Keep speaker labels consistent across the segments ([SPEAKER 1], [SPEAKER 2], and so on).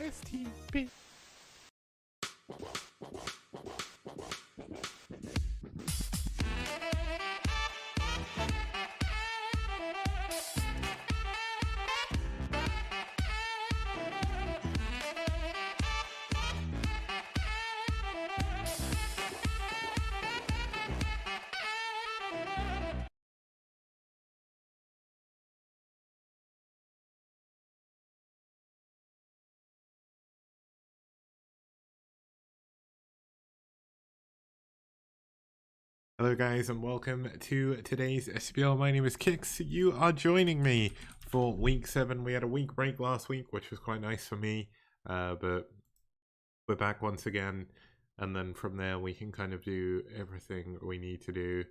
[SPEAKER 1] STPL. Hello guys and welcome to today's STPL. My name is Kix. You are joining me for week 7. We had a week break last week, which was quite nice for me, but we're back once again, and then from there we can kind of do everything we need to do.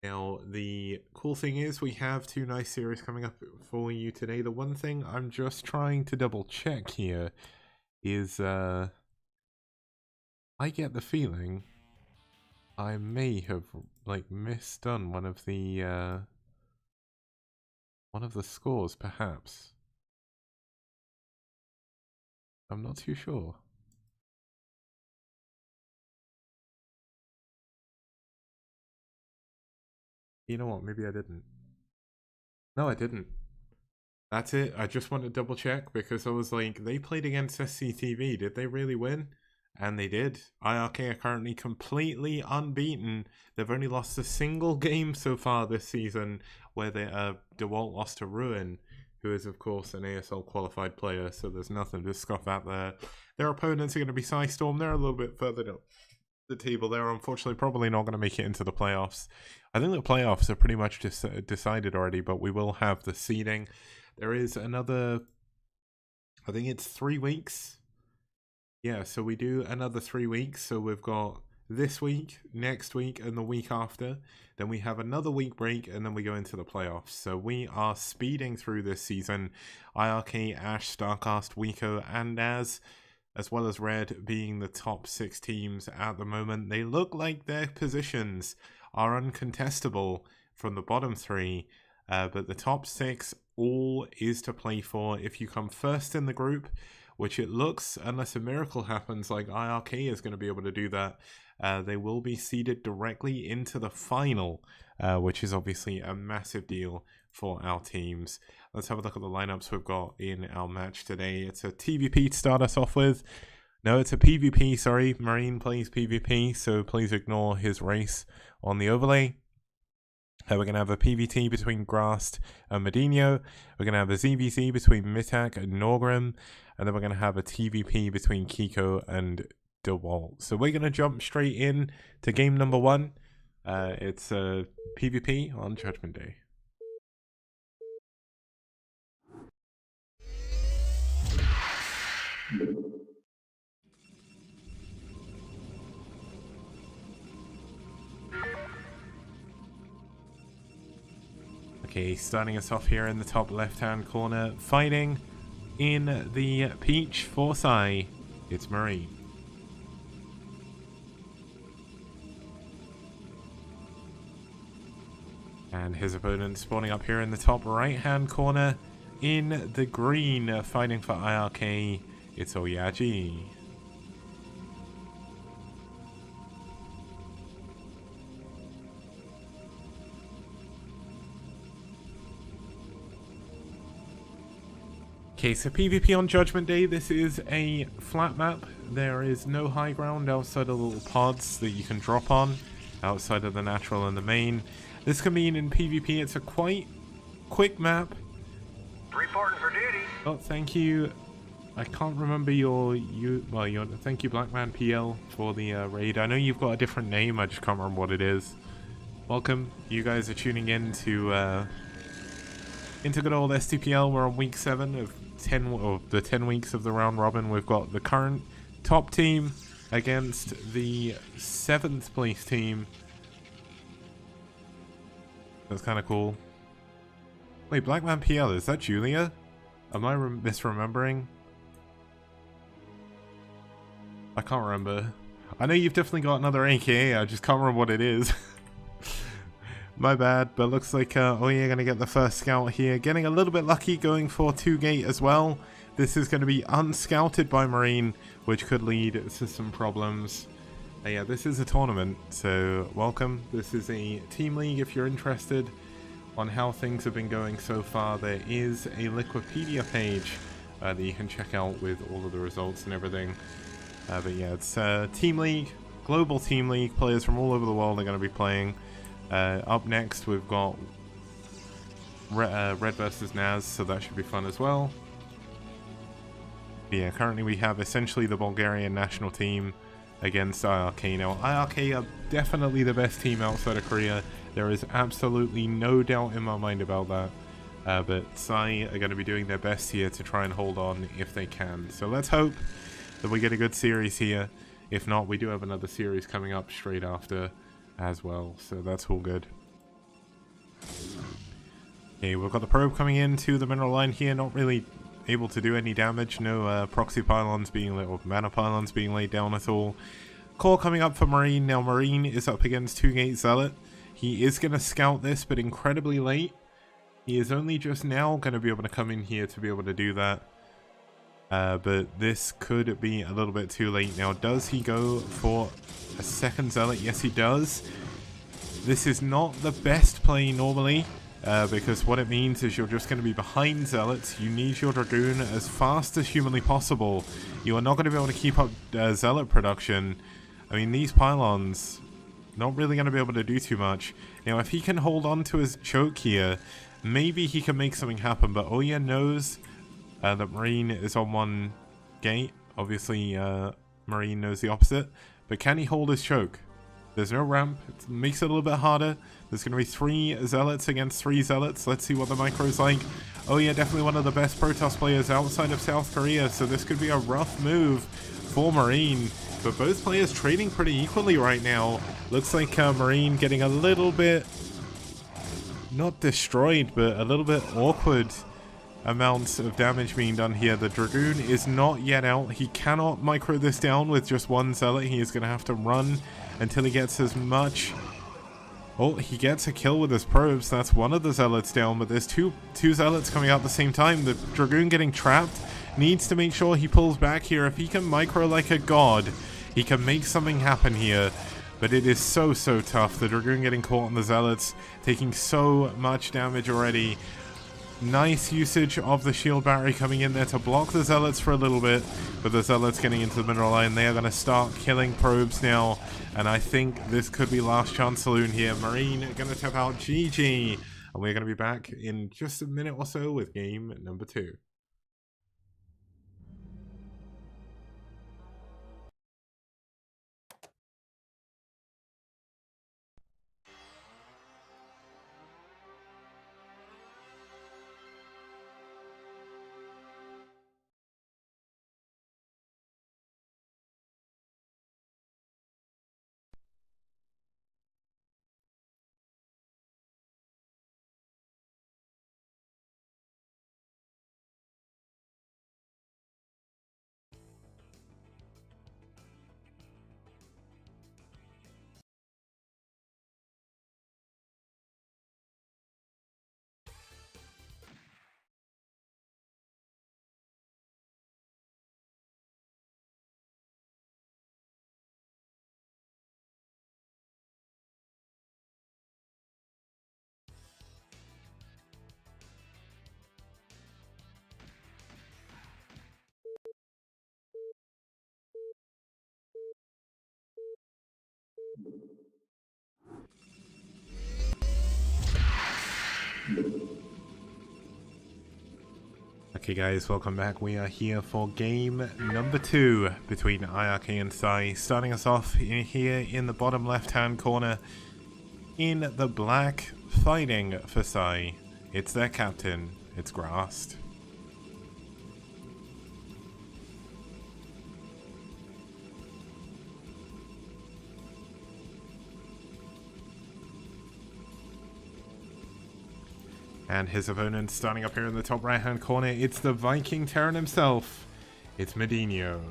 [SPEAKER 1] Now the cool thing is we have 2 nice series coming up for you today. The one thing I'm just trying to double check here is I get the feeling I may have misdone one of the scores, perhaps. I'm not too sure. You know what? Maybe I didn't. No, I didn't. That's it. I just want to double check because I was like, they played against SCTV. Did they really win? And they did. iRk are currently completely unbeaten. They've only lost a single game so far this season, where they DeWalt lost to Ruin, who is of course an ASL qualified player, so there's nothing to scoff at there. Their opponents are going to be pSi Storm. They're a little bit further down the table. They're unfortunately probably not going to make it into the playoffs. I think the playoffs are pretty much just decided already, but we will have the seeding. There is another, I think it's 3 weeks. Yeah, so we do another 3 weeks. So we've got this week, next week, and the week after. Then we have another week break, and then we go into the playoffs. So we are speeding through this season. iRk, Ash, Starcast, Wico, and NaS, as well as Red, being the top 6 teams at the moment. They look like their positions are uncontestable from the bottom 3, but the top 6 all is to play for. If you come first in the group, which it looks, unless a miracle happens, like iRk is going to be able to do that, they will be seeded directly into the final, which is obviously a massive deal for our teams. Let's have a look at the lineups we've got in our match today. It's a TVP to start us off with. No, it's a PvP, sorry. Marine plays PvP, so please ignore his race on the overlay. We're going to have a PvT between Grast and Medino. We're going to have a ZVZ between Mitak and Norgrim. And then we're going to have a TVP between Kiko and DeWalt. So we're going to jump straight in to game number 1. It's a PvP on Judgment Day. Okay, starting us off here in the top left-hand corner, fighting in the Peach pSi, it's Marine. And his opponent spawning up here in the top right-hand corner in the green, fighting for iRk, it's Oyaji. Okay, so PvP on Judgment Day, this is a flat map. There is no high ground outside of little pods that you can drop on, outside of the natural and the main. This can mean in PvP it's a quite quick map.
[SPEAKER 2] Reporting for duty.
[SPEAKER 1] Oh, thank you. I can't remember your thank you Blackman PL for the raid. I know you've got a different name, I just can't remember what it is. Welcome. You guys are tuning in to into good old STPL. We're on week 7 of the 10 weeks of the round robin. We've got the current top team against the 7th place team. That's kind of cool. Wait, Blackman PL, is that Julia? Am I misremembering? I can't remember. I know you've definitely got another AKA, I just can't remember what it is. My bad, but looks like oh, you're going to get the first scout here. Getting a little bit lucky, going for 2 gate as well. This is going to be unscouted by Marine, which could lead to some problems. Yeah, this is a tournament, so welcome. This is a team league if you're interested on how things have been going so far. There is a Wikipedia page that you can check out with all of the results and everything. But yeah, it's team league, global team league. Players from all over the world are going to be playing. Up next, we've got Red versus NaS, so that should be fun as well. But yeah, currently we have essentially the Bulgarian national team against iRk. Now, iRk are definitely the best team outside of Korea. There is absolutely no doubt in my mind about that. But pSi are going to be doing their best here to try and hold on if they can. So let's hope that we get a good series here. If not, we do have another series coming up straight after as well. So that's all good. Okay, we've got the probe coming into the mineral line here. Not really able to do any damage. No proxy pylons being laid, or mana pylons being laid down at all. Core coming up for Marine. Now Marine is up against 2-gate Zealot. He is going to scout this, but incredibly late. He is only just now going to be able to come in here to be able to do that. But this could be a little bit too late. Now, does he go for a second Zealot? Yes, he does. This is not the best play normally, because what it means is you're just going to be behind Zealots. You need your Dragoon as fast as humanly possible. You are not going to be able to keep up Zealot production. I mean, these pylons, not really going to be able to do too much. Now, if he can hold on to his choke here, maybe he can make something happen, but Oya knows that Marine is on one gate. Obviously, Marine knows the opposite. But can he hold his choke? There's no ramp. It makes it a little bit harder. There's going to be 3 Zealots against 3 Zealots. Let's see what the micro's like. Oya, definitely one of the best Protoss players outside of South Korea, so this could be a rough move for Marine. But both players trading pretty equally right now. Looks like Marine getting a little bit, not destroyed, but a little bit awkward amounts of damage being done here. The Dragoon is not yet out. He cannot micro this down with just 1 Zealot. He is going to have to run until he gets as much. Oh, he gets a kill with his probes. That's one of the Zealots down, but there's two Zealots coming out at the same time. The Dragoon getting trapped. Needs to make sure he pulls back here. If he can micro like a god, he can make something happen here. But it is so tough. The Dragoon getting caught on the Zealots, taking so much damage already. Nice usage of the shield battery coming in there to block the Zealots for a little bit, but the Zealots getting into the mineral line. They are going to start killing probes now, and I think this could be last chance saloon here. Marine going to tap out. GG, and we're going to be back in just a minute or so with game number 2. Okay guys, welcome back. We are here for game number 2 between iRk and pSi. Starting us off here in the bottom left hand corner in the black, fighting for pSi. It's their captain, it's Grassed. And his opponent starting up here in the top right hand corner, it's the Viking Terran himself. It's Medinho.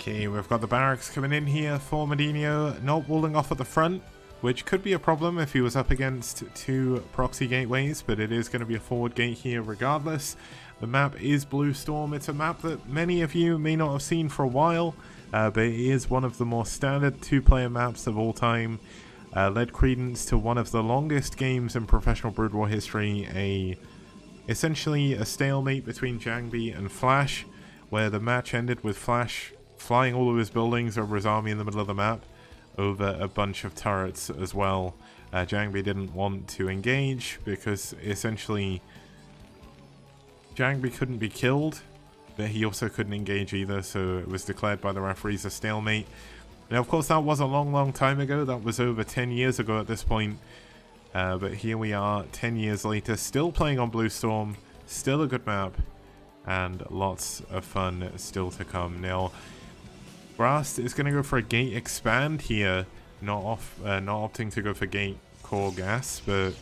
[SPEAKER 1] Okay, we've got the barracks coming in here for Medinho, not walling off at the front, which could be a problem if he was up against 2 proxy gateways, but it is going to be a forward gate here regardless. The map is Blue Storm. It's a map that many of you may not have seen for a while, but it is one of the more standard 2-player maps of all time. Led credence to one of the longest games in professional Brood War history, essentially a stalemate between Jangbi and Flash, where the match ended with Flash flying all of his buildings over his army in the middle of the map, over a bunch of turrets as well. Jangbi didn't want to engage because essentially Jangbi couldn't be killed, but he also couldn't engage either, so it was declared by the referees a stalemate. Now of course that was a long time ago, that was over 10 years ago at this point, but here we are 10 years later, still playing on Blue Storm, still a good map, and lots of fun still to come. Now Grast is going to go for a gate expand here, not opting to go for gate core gas, but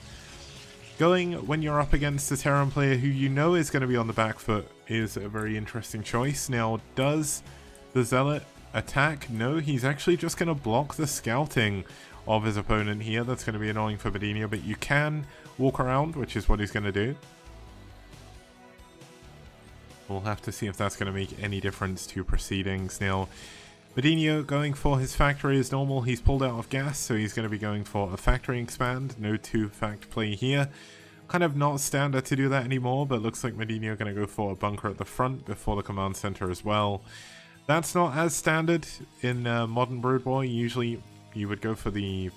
[SPEAKER 1] going when you're up against a Terran player who you know is going to be on the back foot is a very interesting choice. Now, does the Zealot attack? No, he's actually just going to block the scouting of his opponent here. That's going to be annoying for Medinho, but you can walk around, which is what he's going to do. We'll have to see if that's going to make any difference to proceedings. Now, Medinho going for his factory as normal. He's pulled out of gas, so he's going to be going for a factory expand. No 2-fact play here. Kind of not standard to do that anymore, but looks like Medinho going to go for a bunker at the front before the command center as well. That's not as standard in modern Brood War. Usually you would go for the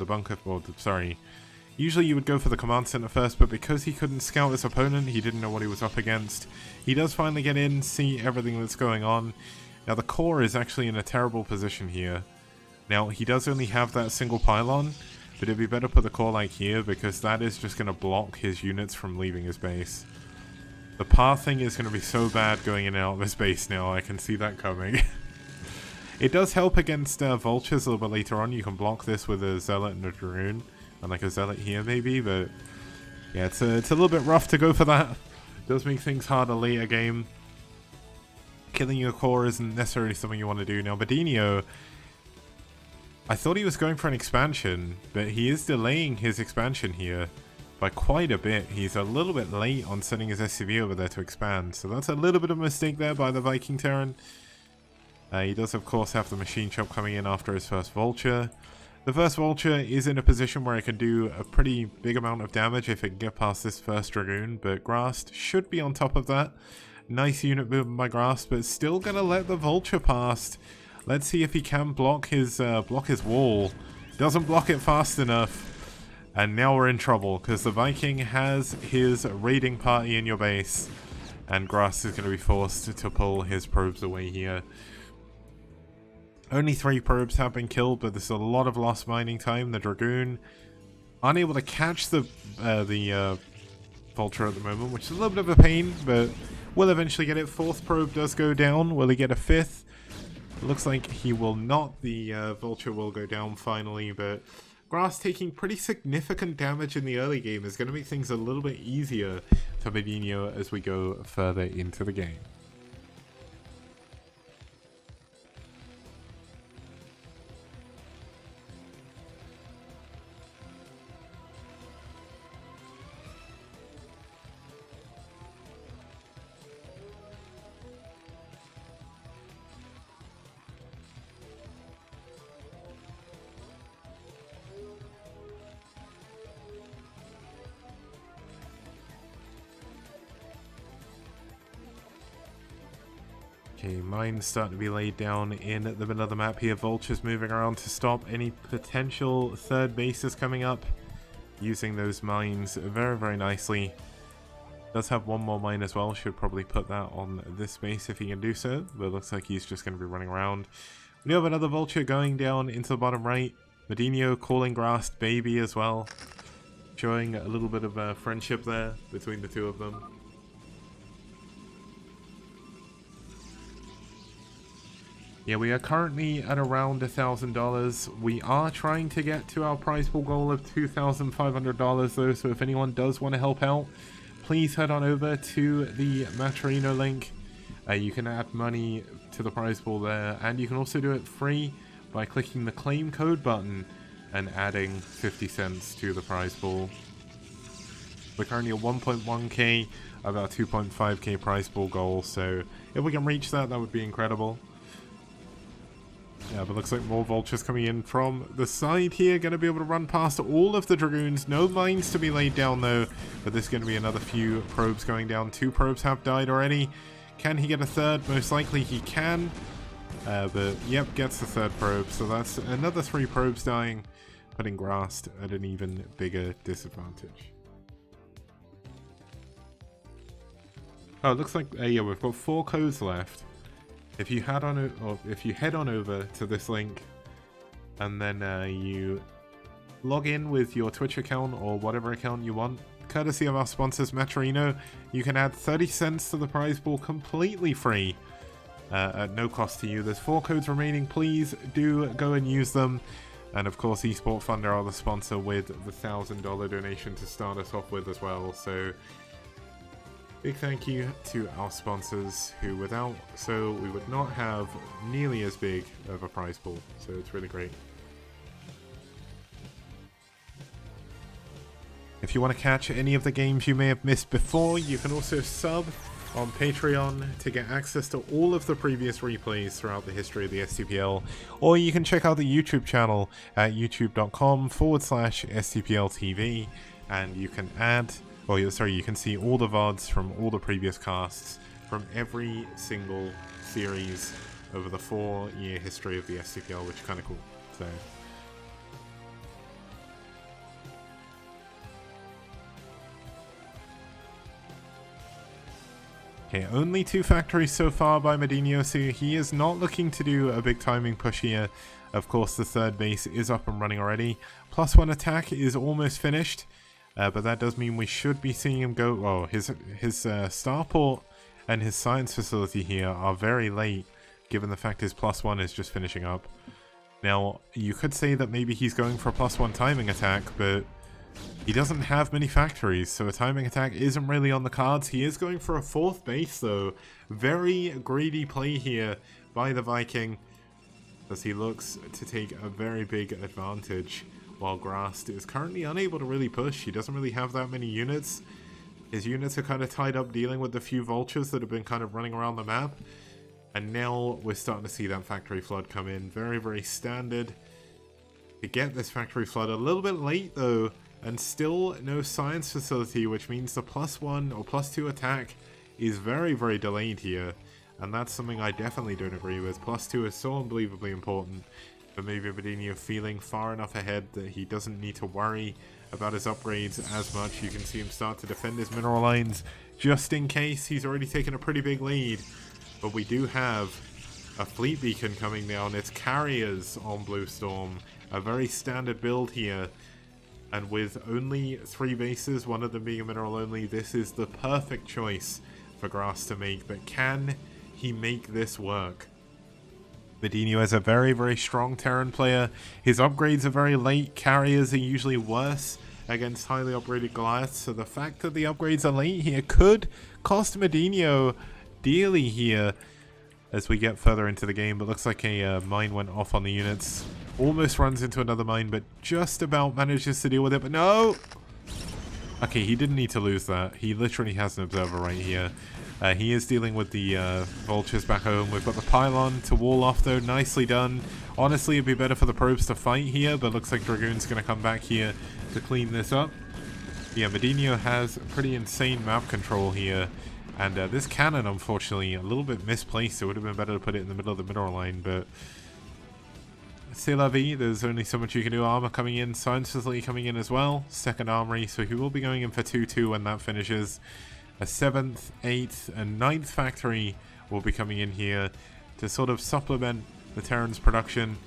[SPEAKER 1] bunker, well, sorry. Usually you would go for the command center first, but because he couldn't scout his opponent, he didn't know what he was up against. He does finally get in, see everything that's going on. Now the core is actually in a terrible position here. Now he does only have that single pylon, but it'd be better put the core like here because that is just going to block his units from leaving his base. The pathing is going to be so bad going in and out of his base now, I can see that coming. It does help against vultures a little bit later on. You can block this with a Zealot and a Dragoon, and like a Zealot here maybe, but yeah, it's a little bit rough to go for that. It does make things harder later game. Killing your core isn't necessarily something you want to do. Now Medinho, I thought he was going for an expansion, but he is delaying his expansion here by quite a bit. He's a little bit late on sending his SCV over there to expand, so that's a little bit of a mistake there by the Viking Terran. He does of course have the machine shop coming in after his first vulture. The first vulture is in a position where it can do a pretty big amount of damage if it can get past this first Dragoon, but Grast should be on top of that. Nice unit movement by Grast, but still gonna let the vulture past. Let's see if he can block his wall. Doesn't block it fast enough, and now we're in trouble because the Viking has his raiding party in your base, and Grast is going to be forced to pull his probes away here. Only 3 probes have been killed, but there's a lot of lost mining time. The Dragoon unable to catch the vulture at the moment, which is a little bit of a pain, but we'll eventually get it. 4th probe does go down. Will he get a 5th? It looks like he will not. The vulture will go down finally, but Grast taking pretty significant damage in the early game is going to make things a little bit easier for Medinho as we go further into the game. Okay, mines starting to be laid down in the middle of the map here. Vultures moving around to stop any potential third bases coming up. Using those mines very, very nicely. Does have one more mine as well. Should probably put that on this base if he can do so. But it looks like he's just going to be running around. We do have another vulture going down into the bottom right. Medinho calling Grast baby as well. Showing a little bit of friendship there between the two of them. Yeah, we are currently at around $1,000. We are trying to get to our prize pool goal of $2,500 though, so if anyone does want to help out, please head on over to the Matrino link. You can add money to the prize pool there, and you can also do it free by clicking the claim code button and adding 50 cents to the prize pool. We're currently at 1.1k of our 2.5k prize pool goal, so if we can reach that, that would be incredible. Yeah, but looks like more vultures coming in from the side here. Going to be able to run past all of the dragoons. No mines to be laid down though, but there's going to be another few probes going down. 2 probes have died already. Can he get a third? Most likely he can. But yep, gets the 3rd probe. So that's another 3 probes dying, putting Grast at an even bigger disadvantage. Oh, it looks like yeah, we've got 4 codes left. If you head on over to this link, and then you log in with your Twitch account or whatever account you want, courtesy of our sponsors Metrino, you can add 30 cents to the prize pool completely free, at no cost to you. There's 4 codes remaining. Please do go and use them. And of course, Esport Funder are the sponsor with the $1,000 donation to start us off with as well. So big thank you to our sponsors, who without so we would not have nearly as big of a prize pool. So it's really great. If you want to catch any of the games you may have missed before, you can also sub on Patreon to get access to all of the previous replays throughout the history of the STPL, or you can check out the YouTube channel at youtube.com/STPL TV, and you can you can see all the VODs from all the previous casts from every single series over the 4-year history of the STPL, which is kind of cool. So okay, only 2 factories so far by Medinho, so he is not looking to do a big timing push here. Of course, the 3rd base is up and running already. +1 attack is almost finished, but that does mean we should be seeing him go. Oh, his starport and his science facility here are very late, given the fact his +1 is just finishing up. Now, you could say that maybe he's going for a +1 timing attack, but he doesn't have many factories, so a timing attack isn't really on the cards. He is going for a 4th base though. Very greedy play here by the Viking, as he looks to take a very big advantage, while Grast is currently unable to really push. He doesn't really have that many units. His units are kind of tied up dealing with the few vultures that have been kind of running around the map. And now we're starting to see that factory flood come in. Very, very standard to get this factory flood. A little bit late though, and still no science facility, which means the +1 or +2 attack is very, very delayed here. And that's something I definitely don't agree with. +2 is so unbelievably important. But maybe Medinho feeling far enough ahead that he doesn't need to worry about his upgrades as much. You can see him start to defend his mineral lines just in case. He's already taken a pretty big lead. But we do have a fleet beacon coming down. It's carriers on Blue Storm. A very standard build here. And with only 3 bases, one of them being a mineral only, this is the perfect choice for Grast to make. But can he make this work? Medinho is a very, very strong Terran player. His upgrades are very late. Carriers are usually worse against highly upgraded Goliaths. So the fact that the upgrades are late here could cost Medinho dearly here as we get further into the game. But looks like a mine went off on the units. Almost runs into another mine, but just about manages to deal with it. But no! Okay, he didn't need to lose that. He literally has an observer right here. He is dealing with the vultures back home. We've got the pylon to wall off though. Nicely done. Honestly, it'd be better for the probes to fight here, but looks like Dragoon's going to come back here to clean this up. Yeah, Medinho has pretty insane map control here. And this cannon, unfortunately, a little bit misplaced. It would have been better to put it in the middle of the mineral line, but c'est la vie. There's only so much you can do. Armor coming in, science facility coming in as well. 2nd armory, so he will be going in for 2-2 when that finishes. A 7th, 8th, and 9th factory will be coming in here to sort of supplement the Terran's production.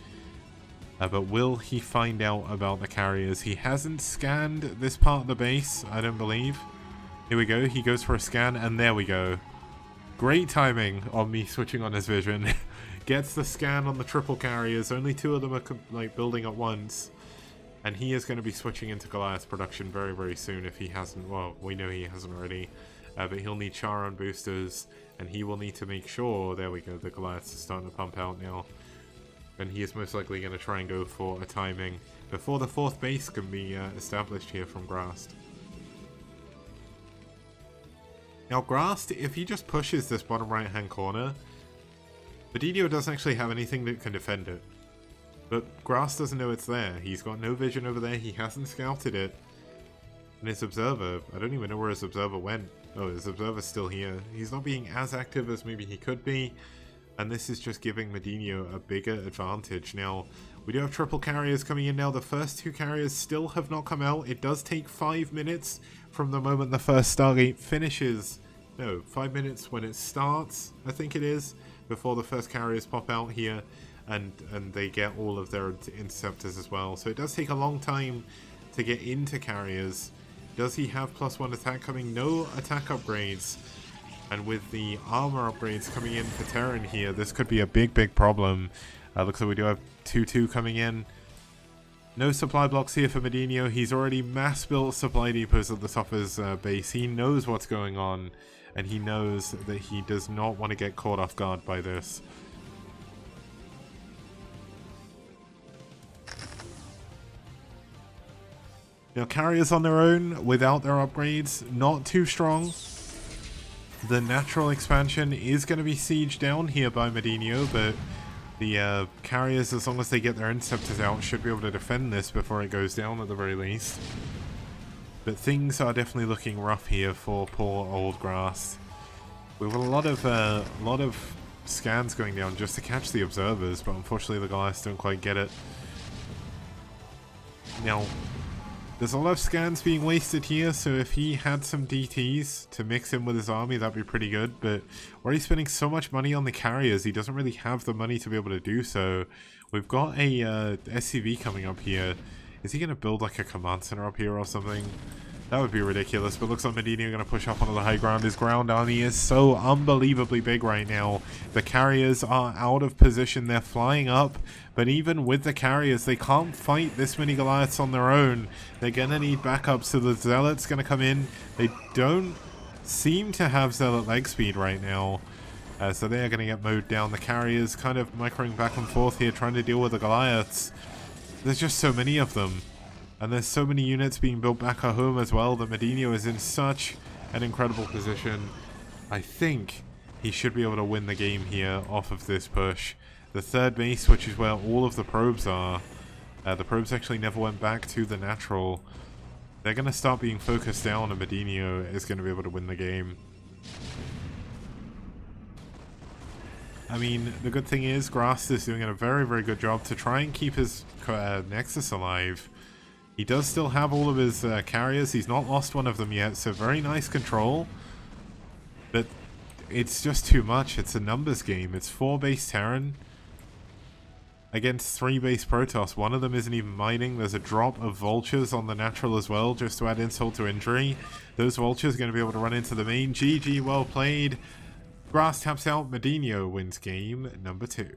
[SPEAKER 1] But will he find out about the carriers? He hasn't scanned this part of the base, I don't believe. Here we go. He goes for a scan, and there we go. Great timing on me switching on his vision. Gets the scan on the triple carriers. Only 2 of them are like building at once. And he is going to be switching into Goliath production very, very soon if he hasn't. Well, we know he hasn't already. but he'll need Charon boosters, and he will need to make sure, there we go, the Goliaths are starting to pump out now. And he is most likely going to try and go for a timing before the 4th base can be established here from Grast. Now Grast, if he just pushes this bottom right hand corner, Medinho doesn't actually have anything that can defend it. But Grast doesn't know it's there. He's got no vision over there, he hasn't scouted it. And his observer, I don't even know where his observer went. Oh, his observer's still here. He's not being as active as maybe he could be. And this is just giving Medinho a bigger advantage. Now, we do have triple carriers coming in now. The first 2 carriers still have not come out. It does take 5 minutes from the moment the first Stargate finishes. No, 5 minutes when it starts, I think it is, before the first carriers pop out here. And they get all of their interceptors as well. So it does take a long time to get into carriers. Does he have +1 attack coming? No attack upgrades. And with the armor upgrades coming in for Terran here, this could be a big problem. Looks like we do have 2-2 coming in. No supply blocks here for Medinho. He's already mass built supply depots at the top of his base. He knows what's going on, and he knows that he does not want to get caught off guard by this. Now carriers on their own, without their upgrades, not too strong. The natural expansion is going to be sieged down here by Medinho, but the carriers, as long as they get their interceptors out, should be able to defend this before it goes down at the very least. But things are definitely looking rough here for poor old Grast. We have a lot of scans going down just to catch the observers, but unfortunately the Goliaths don't quite get it. Now, there's a lot of scans being wasted here, so if he had some DTs to mix in with his army, that'd be pretty good. But where he's spending so much money on the carriers, he doesn't really have the money to be able to do so. We've got a SCV coming up here. Is he going to build like a command center up here or something? That would be ridiculous, but looks like Medinho going to push up onto the high ground. His ground army is so unbelievably big right now. The carriers are out of position. They're flying up, but even with the carriers, they can't fight this many Goliaths on their own. They're going to need backup, so the Zealot's going to come in. They don't seem to have Zealot leg speed right now, so they are going to get mowed down. The carriers kind of microing back and forth here, trying to deal with the Goliaths. There's just so many of them. And there's so many units being built back at home as well that Medinho is in such an incredible position. I think he should be able to win the game here off of this push. The 3rd base, which is where all of the probes are. The probes actually never went back to the natural. They're going to start being focused down, and Medinho is going to be able to win the game. I mean, the good thing is Grast is doing a very good job to try and keep his Nexus alive. He does still have all of his carriers. He's not lost one of them yet, so very nice control. But it's just too much. It's a numbers game. It's 4 base Terran against 3 base Protoss. One of them isn't even mining. There's a drop of Vultures on the natural as well, just to add insult to injury. Those Vultures are going to be able to run into the main. GG, well played. Grast taps out. Medinho wins game number 2.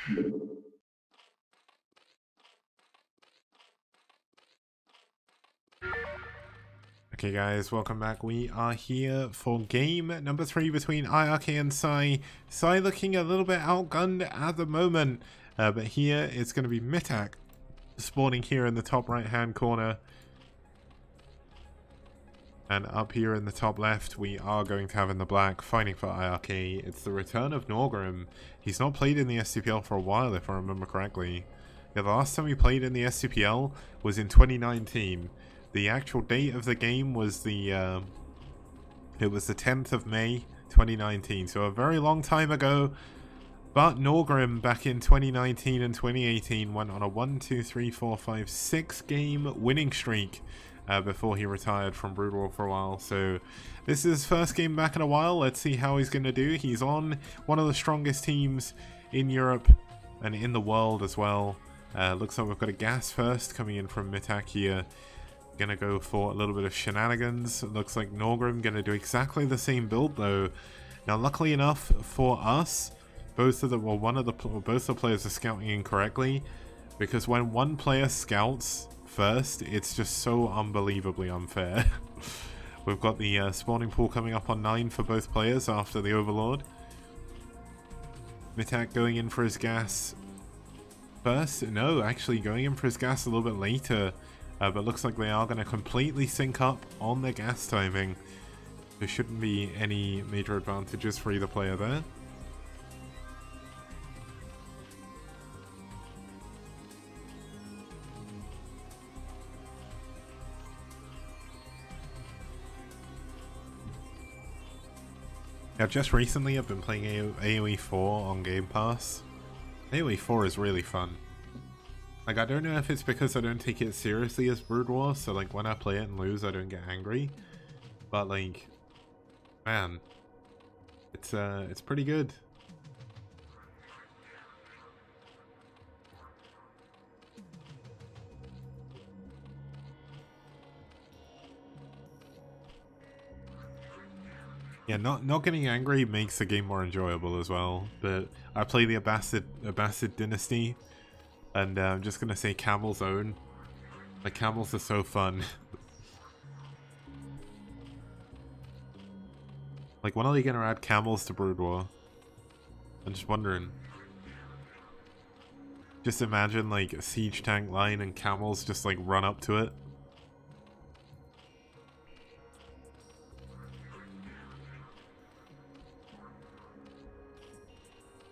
[SPEAKER 1] Okay guys, welcome back. We are here for game number 3 between iRk and pSi. pSi looking a little bit outgunned at the moment, but here it's going to be mithaq spawning here in the top right hand corner. And up here in the top left, we are going to have in the black, fighting for iRk. It's the return of Norgrim. He's not played in the STPL for a while, if I remember correctly. Yeah, the last time he played in the STPL was in 2019. The actual date of the game was the, it was the 10th of May, 2019. So a very long time ago. But Norgrim back in 2019 and 2018 went on a 6 game winning streak. Before he retired from Brood War for a while. So this is his first game back in a while. Let's see how he's going to do. He's on one of the strongest teams in Europe and in the world as well. Looks like we've got a gas first coming in from mithaq here. Gonna go for a little bit of shenanigans. Looks like Norgrim gonna do exactly the same build though. Now luckily enough for us, both the players are scouting incorrectly, because when one player scouts first, it's just so unbelievably unfair. We've got the spawning pool coming up on 9 for both players after the Overlord. mithaq going in for his gas first. No, actually going in for his gas a little bit later. But looks like they are going to completely sync up on their gas timing. There shouldn't be any major advantages for either player there. Now, just recently I've been playing AoE 4 on Game Pass. AoE 4 is really fun. Like, I don't know if it's because I don't take it seriously as Brood War, so like when I play it and lose I don't get angry. But like, man, it's pretty good. Yeah, not getting angry makes the game more enjoyable as well. But I play the Abbasid Dynasty, and I'm just gonna say Camel's Own. Like, camels are so fun. Like, when are they gonna add camels to Brood War? I'm just wondering. Just imagine like a siege tank line and camels just like run up to it.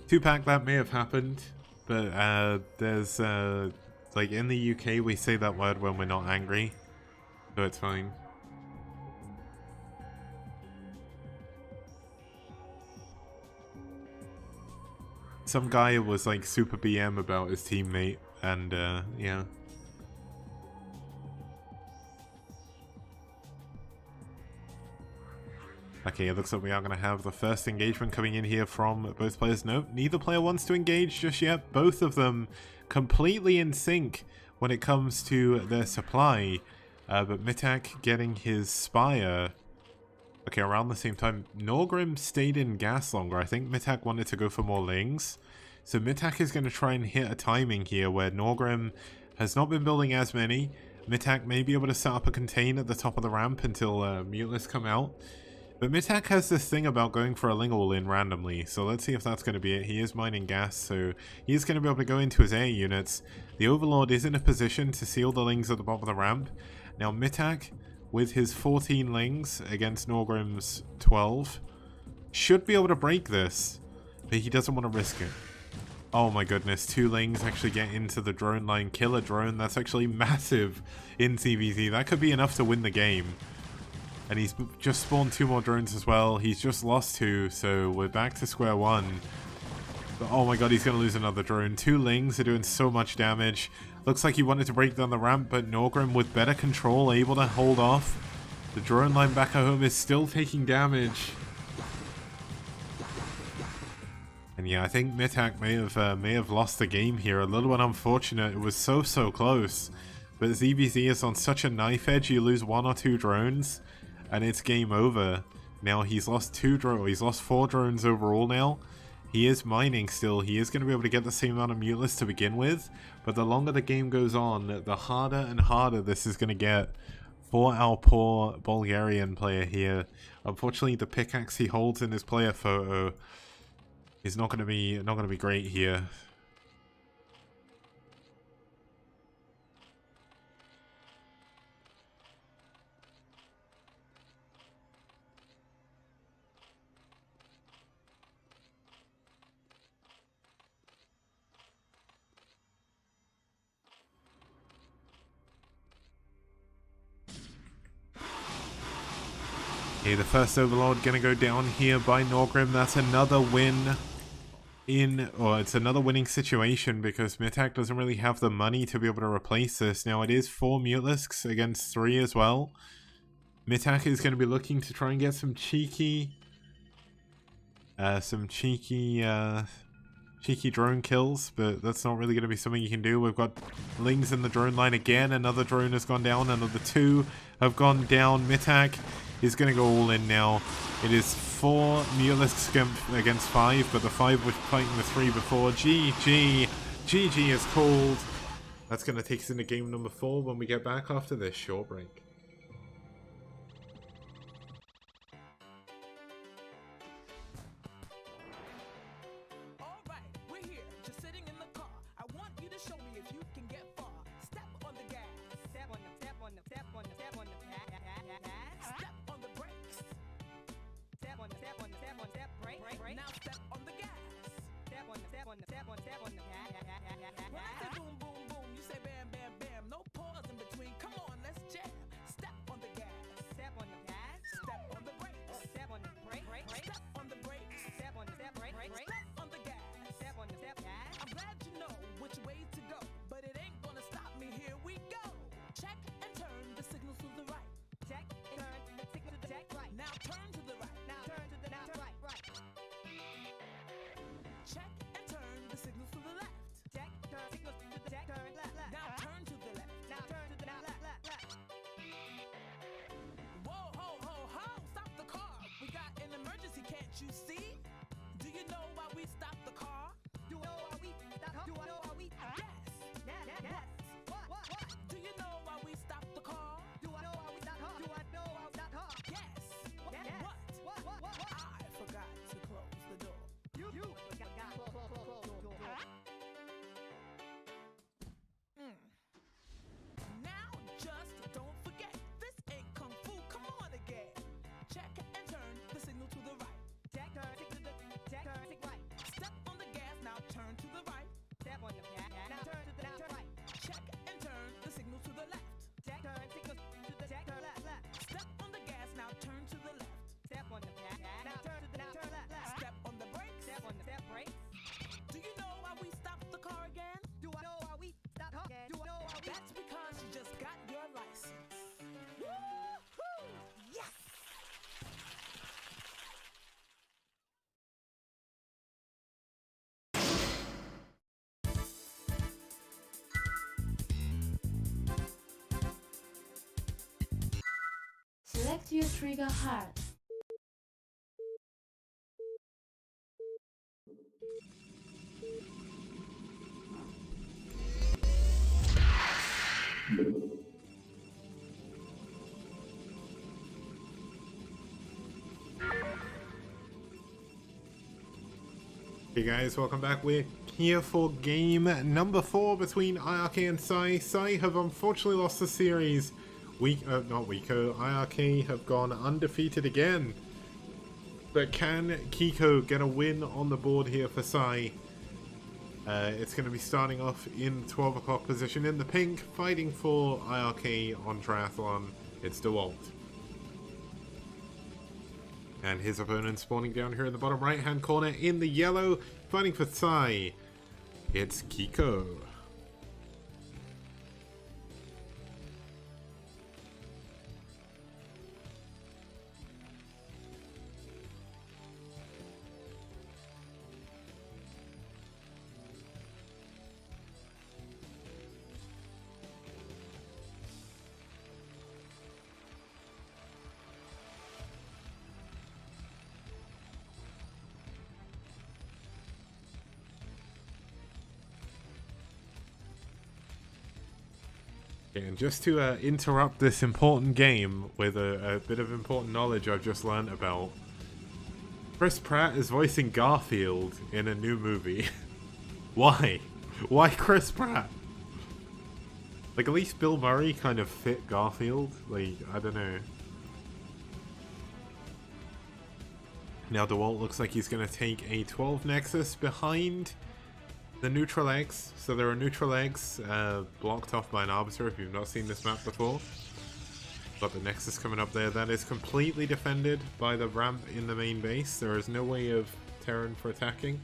[SPEAKER 1] Two-pack, that may have happened, but there's like in the UK we say that word when we're not angry, so it's fine. Some guy was like super BM about his teammate, and yeah. Okay, it looks like we are going to have the first engagement coming in here from both players. Nope, neither player wants to engage just yet. Both of them completely in sync when it comes to their supply. But mithaq getting his Spire. Okay, around the same time. Norgrim stayed in gas longer. I think mithaq wanted to go for more lings. So mithaq is going to try and hit a timing here where Norgrim has not been building as many. mithaq may be able to set up a contain at the top of the ramp until Muteless come out. But mithaq has this thing about going for a ling all in randomly, so let's see if that's going to be it. He is mining gas, so he is going to be able to go into his air units. The Overlord is in a position to seal the lings at the bottom of the ramp. Now mithaq, with his 14 lings against Norgrim's 12, should be able to break this, but he doesn't want to risk it. Oh my goodness, 2 lings actually get into the drone line, kill a drone. That's actually massive in CVZ. That could be enough to win the game. And he's just spawned 2 more drones as well. He's just lost 2, so we're back to square one. But oh my god, he's going to lose another drone. 2 lings are doing so much damage. Looks like he wanted to break down the ramp, but Norgrim with better control, able to hold off. The drone line back at home is still taking damage. And yeah, I think mithaq may have lost the game here. A little bit unfortunate. It was so close. But ZBZ is on such a knife edge. You lose 1 or 2 drones, and it's game over. Now he's lost 4 drones overall now. He is mining still. He is going to be able to get the same amount of mutless to begin with, but the longer the game goes on, the harder and harder this is going to get for our poor Bulgarian player here. Unfortunately, the pickaxe he holds in his player photo is not going to be great here. Okay, the first Overlord gonna go down here by Norgrim. That's another win it's another winning situation because Mitak doesn't really have the money to be able to replace this. Now it is 4 Mutalisks against 3 as well. Mitak is going to be looking to try and get some cheeky drone kills, but that's not really going to be something you can do. We've got Lings in the drone line again. Another drone has gone down. Another 2 have gone down. Mitak is going to go all in now. It is 4 Mutalisks against 5, but the 5 was fighting the 3 before. GG. GG is called. That's going to take us into game number 4 when we get back after this short break.
[SPEAKER 3] Select your trigger hard.
[SPEAKER 1] Hey guys, welcome back. We're here for game number 4 between iRk and pSi. pSi have unfortunately lost the series. iRk have gone undefeated again. But can Kiko get a win on the board here for pSi? It's going to be starting off in 12 o'clock position in the pink, fighting for iRk on triathlon. It's DeWalt. And his opponent spawning down here in the bottom right hand corner in the yellow, fighting for pSi. It's Kiko. Okay, and just to interrupt this important game with a bit of important knowledge I've just learned about. Chris Pratt is voicing Garfield in a new movie. Why? Why Chris Pratt? Like, at least Bill Murray kind of fit Garfield. Like, I don't know. Now DeWalt looks like he's going to take a 12 Nexus behind the neutral eggs. So there are neutral eggs blocked off by an Arbiter if you've not seen this map before. Got the Nexus coming up there. That is completely defended by the ramp in the main base. There is no way of Terran for attacking.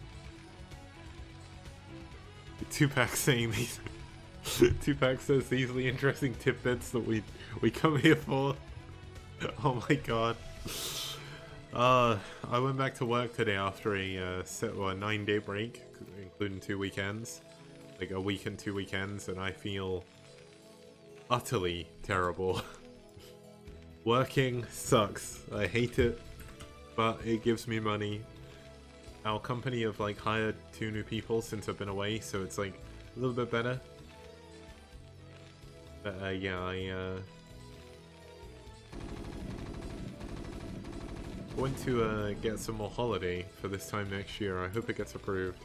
[SPEAKER 1] Tupac saying these... Tupac says these are the interesting tidbits that we come here for. Oh my god. I went back to work today after a 9-day break, including 2 weekends. Like a week and 2 weekends, and I feel utterly terrible. Working sucks. I hate it, but it gives me money. Our company have like hired 2 new people since I've been away, so it's like a little bit better. But yeah, I want to get some more holiday for this time next year. I hope it gets approved.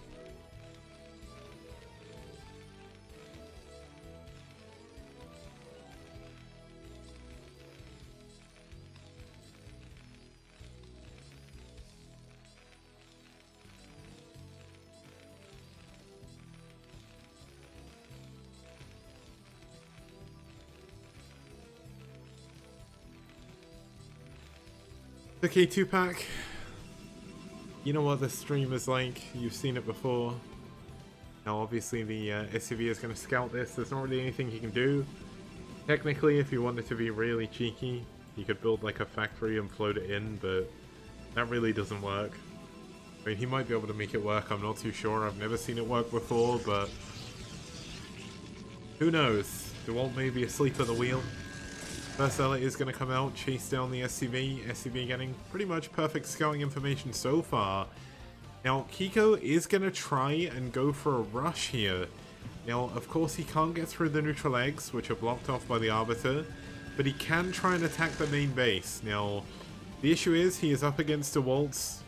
[SPEAKER 1] Okay, Tupac. You know what this stream is like. You've seen it before. Now, obviously, the SCV is going to scout this. There's not really anything he can do. Technically, if you wanted to be really cheeky, you could build like a factory and float it in, but that really doesn't work. I mean, he might be able to make it work. I'm not too sure. I've never seen it work before, but who knows? DeWalt may be asleep at the wheel. First Elliot is going to come out, chase down the SCV. SCV getting pretty much perfect scouting information so far. Now, Kiko is going to try and go for a rush here. Now, of course, he can't get through the neutral eggs, which are blocked off by the Arbiter, but he can try and attack the main base. Now, the issue is he is up against DeWalt's...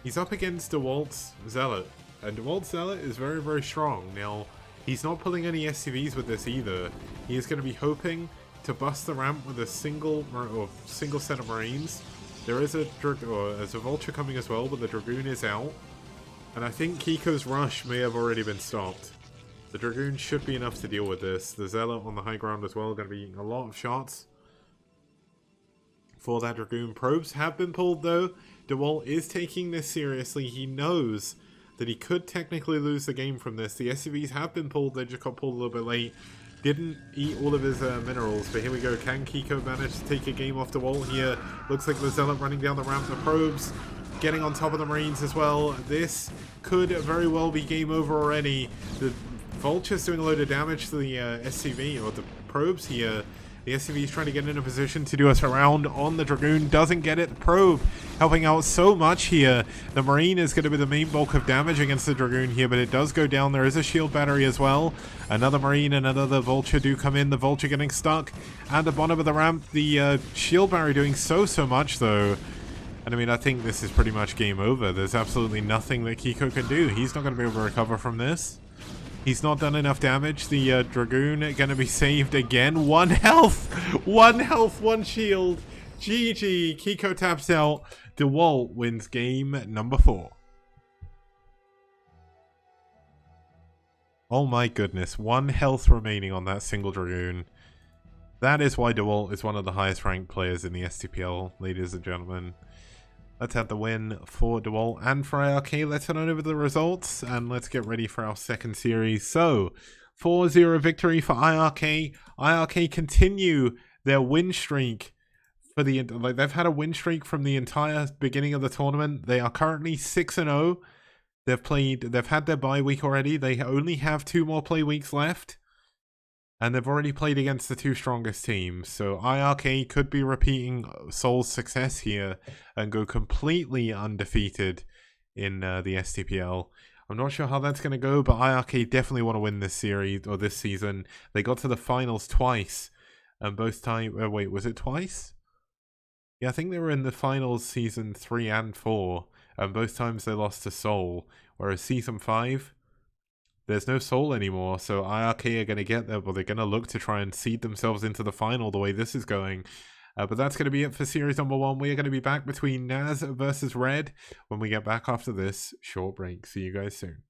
[SPEAKER 1] He's up against DeWalt's Zealot, and DeWalt's Zealot is very, very strong. Now, he's not pulling any SCVs with this either. He is going to be hoping to bust the ramp with a single set of Marines. There is there's a Vulture coming as well, but the Dragoon is out. And I think Kiko's rush may have already been stopped. The Dragoon should be enough to deal with this. The Zealot on the high ground as well, going to be eating a lot of shots for that Dragoon. Probes have been pulled though. DeWalt is taking this seriously. He knows that he could technically lose the game from this. The SCVs have been pulled, they just got pulled a little bit late. Didn't eat all of his minerals, but here we go. Can Kiko manage to take a game off DeWalt here? Looks like the Zealot running down the ramp. The Probes getting on top of the Marines as well. This could very well be game over already. The Vulture's doing a load of damage to the SCV, or the Probes here. The SCV is trying to get in a position to do a surround on the Dragoon. Doesn't get it. The Probe helping out so much here. The Marine is going to be the main bulk of damage against the Dragoon here, but it does go down. There is a shield battery as well. Another Marine and another Vulture do come in. The Vulture getting stuck at the bottom of the ramp. The shield battery doing so much though. And I mean, I think this is pretty much game over. There's absolutely nothing that Kiko can do. He's not going to be able to recover from this. He's not done enough damage. The Dragoon going to be saved again. 1 health! 1 health, 1 shield. GG. Kiko taps out. DeWalt wins game number 4. Oh my goodness. 1 health remaining on that single Dragoon. That is why DeWalt is one of the highest ranked players in the STPL, ladies and gentlemen. Let's have the win for DeWalt and for iRk. Let's head on over the results and let's get ready for our second series. So, 4-0 victory for iRk. iRk continue their win streak for the they've had a win streak from the entire beginning of the tournament. They are currently 6-0. They've had their bye week already. They only have 2 more play weeks left. And they've already played against the 2 strongest teams. So iRk could be repeating Seoul's success here and go completely undefeated in the STPL. I'm not sure how that's going to go, but iRk definitely want to win this series or this season. They got to the finals twice, and both times. Wait, was it twice? Yeah, I think they were in the finals season 3 and 4, and both times they lost to Seoul. Whereas season 5, there's no Seoul anymore, so iRk are going to get there, but they're going to look to try and seed themselves into the final the way this is going. But that's going to be it for series number 1. We are going to be back between NaS versus Red when we get back after this short break. See you guys soon.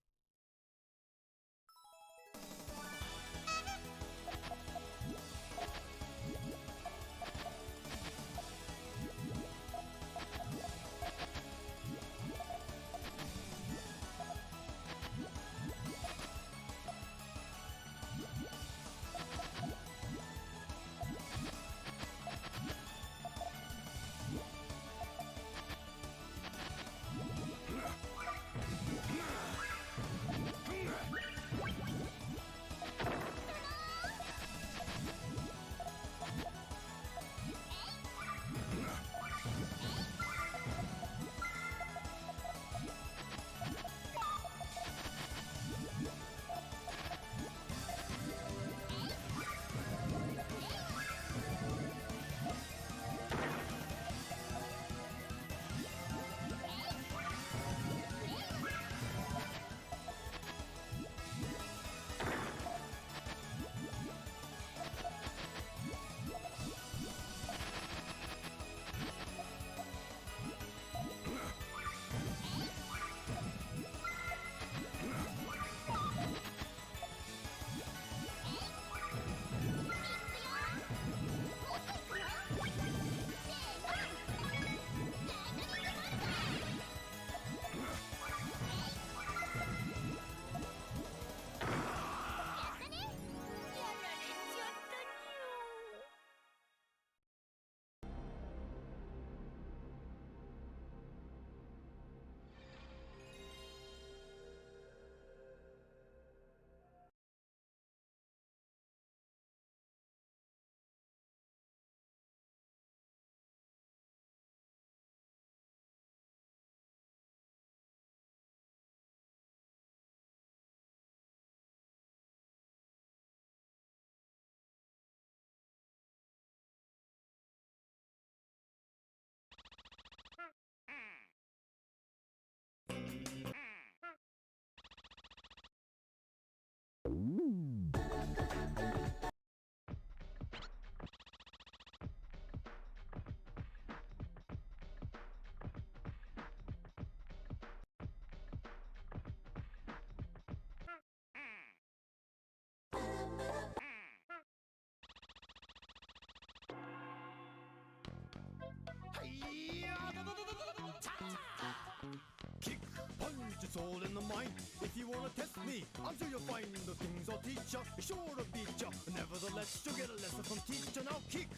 [SPEAKER 4] Kick, punch, it's all in the mind. If you wanna test me, I'm sure you'll find the things I'll teach ya. It's sure to beat ya. Nevertheless, you'll get a lesson from teacher. Now kick,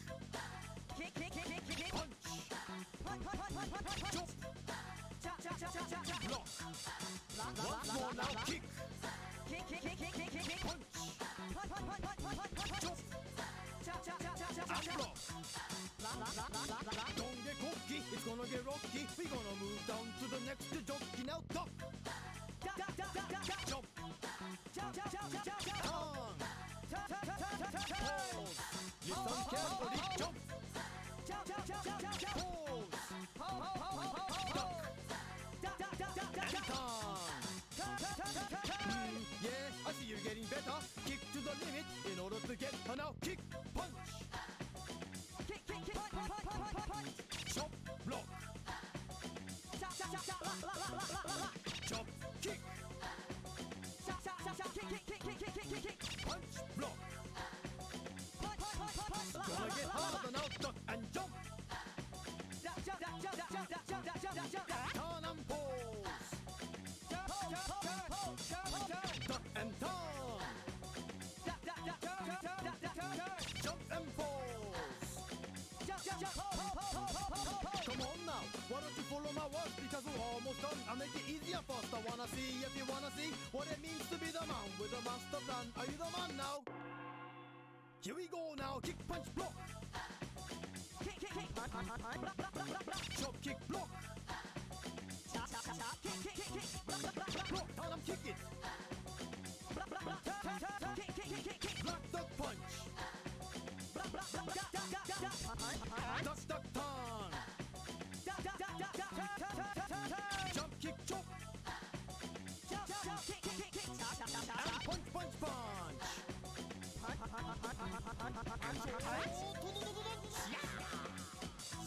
[SPEAKER 4] kick, kick, kick, kick, kick, punch, punch, punch, punch, punch, punch, jump, chop, chop, chop, chop, chop, block. Once more now, kick, kick, kick, kick, kick, kick, kick, punch, punch, punch, punch, punch, punch, punch, jump, chop, chop, chop, chop, chop, chop, block. Don't get cocky, it's gonna get rocky. We're gonna move down to the next jockey. Now duck, duck, duck, duck, duck, duck, jump, jump, jump, jump, jump, jump, jump, pause, listen carefully, jump, jump, jump, jump, jump, jump, jump, pause, duck, duck, duck, duck, duck, duck, and turn. Yeah, I see you're getting better. Kick to the limit in order to get her. Now kick, punch. Chop, block. Chop, kick. Kick. Punch, block. Gonna get harder now, duck and jump. Turn and pose. Duck and turn. Jump and pose. Come on now, why don't you follow my words, because we're almost done. I'll make it easier first. I wanna see if you wanna see what it means to be the man with a master plan. Are you the man now? Here we go now, kick, punch, block. Kick, kick, kick. Chop, kick, block. Kick, kick, kick. Block, turn, kick.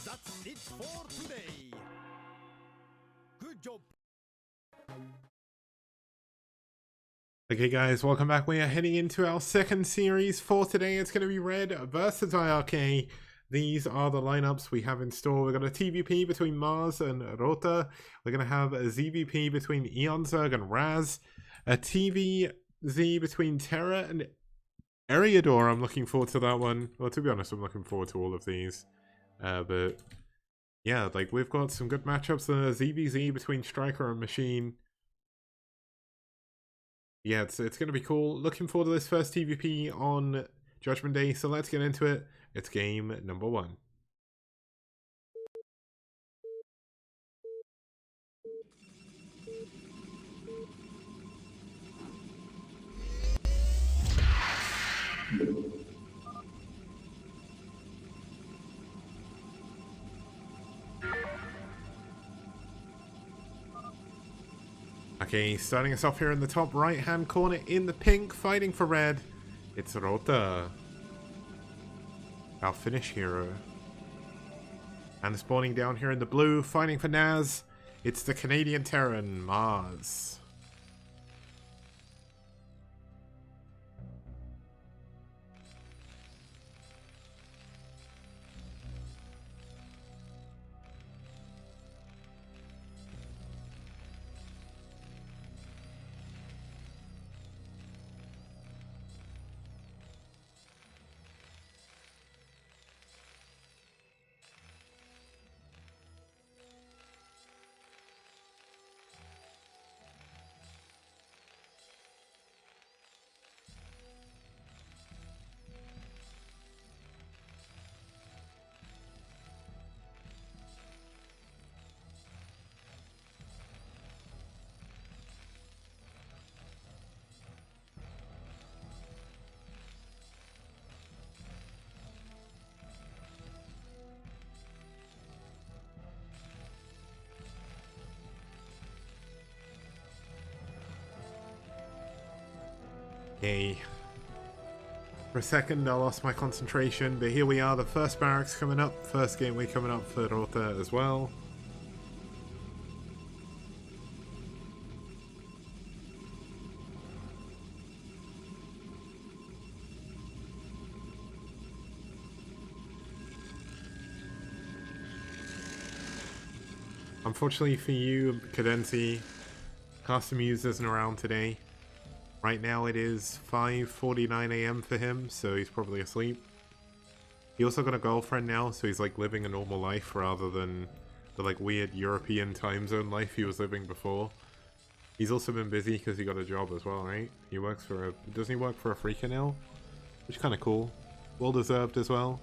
[SPEAKER 4] That's it for today. Good job.
[SPEAKER 1] Okay guys, welcome back. We are heading into our second series for today. It's going to be Red versus iRk. These are the lineups we have in store. We've got a TVP between Mars and Rota. We're going to have a ZVP between Eonzerg and Raz. A TVZ between Terra and Eriador. I'm looking forward to that one. Well, to be honest, I'm looking forward to all of these. But yeah, like we've got some good matchups. The ZVZ between Striker and Machine. Yeah, it's going to be cool. Looking forward to this first TVP on Judgment Day, so let's get into it. It's game number 1. Okay, starting us off here in the top right-hand corner in the pink, fighting for red. It's Rota, our Finnish hero. And spawning down here in the blue, fighting for NaS. It's the Canadian Terran, Mars. Okay. For a second I lost my concentration, but here we are, the first barracks coming up, first gateway coming up for Rota as well. Unfortunately for you, Cadency, Custom Muse isn't around today. Right now it is 5:49 AM for him, so he's probably asleep. He also got a girlfriend now, so he's like living a normal life rather than the like weird European time zone life he was living before. He's also been busy because he got a job as well, right? He works for a... doesn't he work for a Freaker now? Which is kind of cool. Well deserved as well.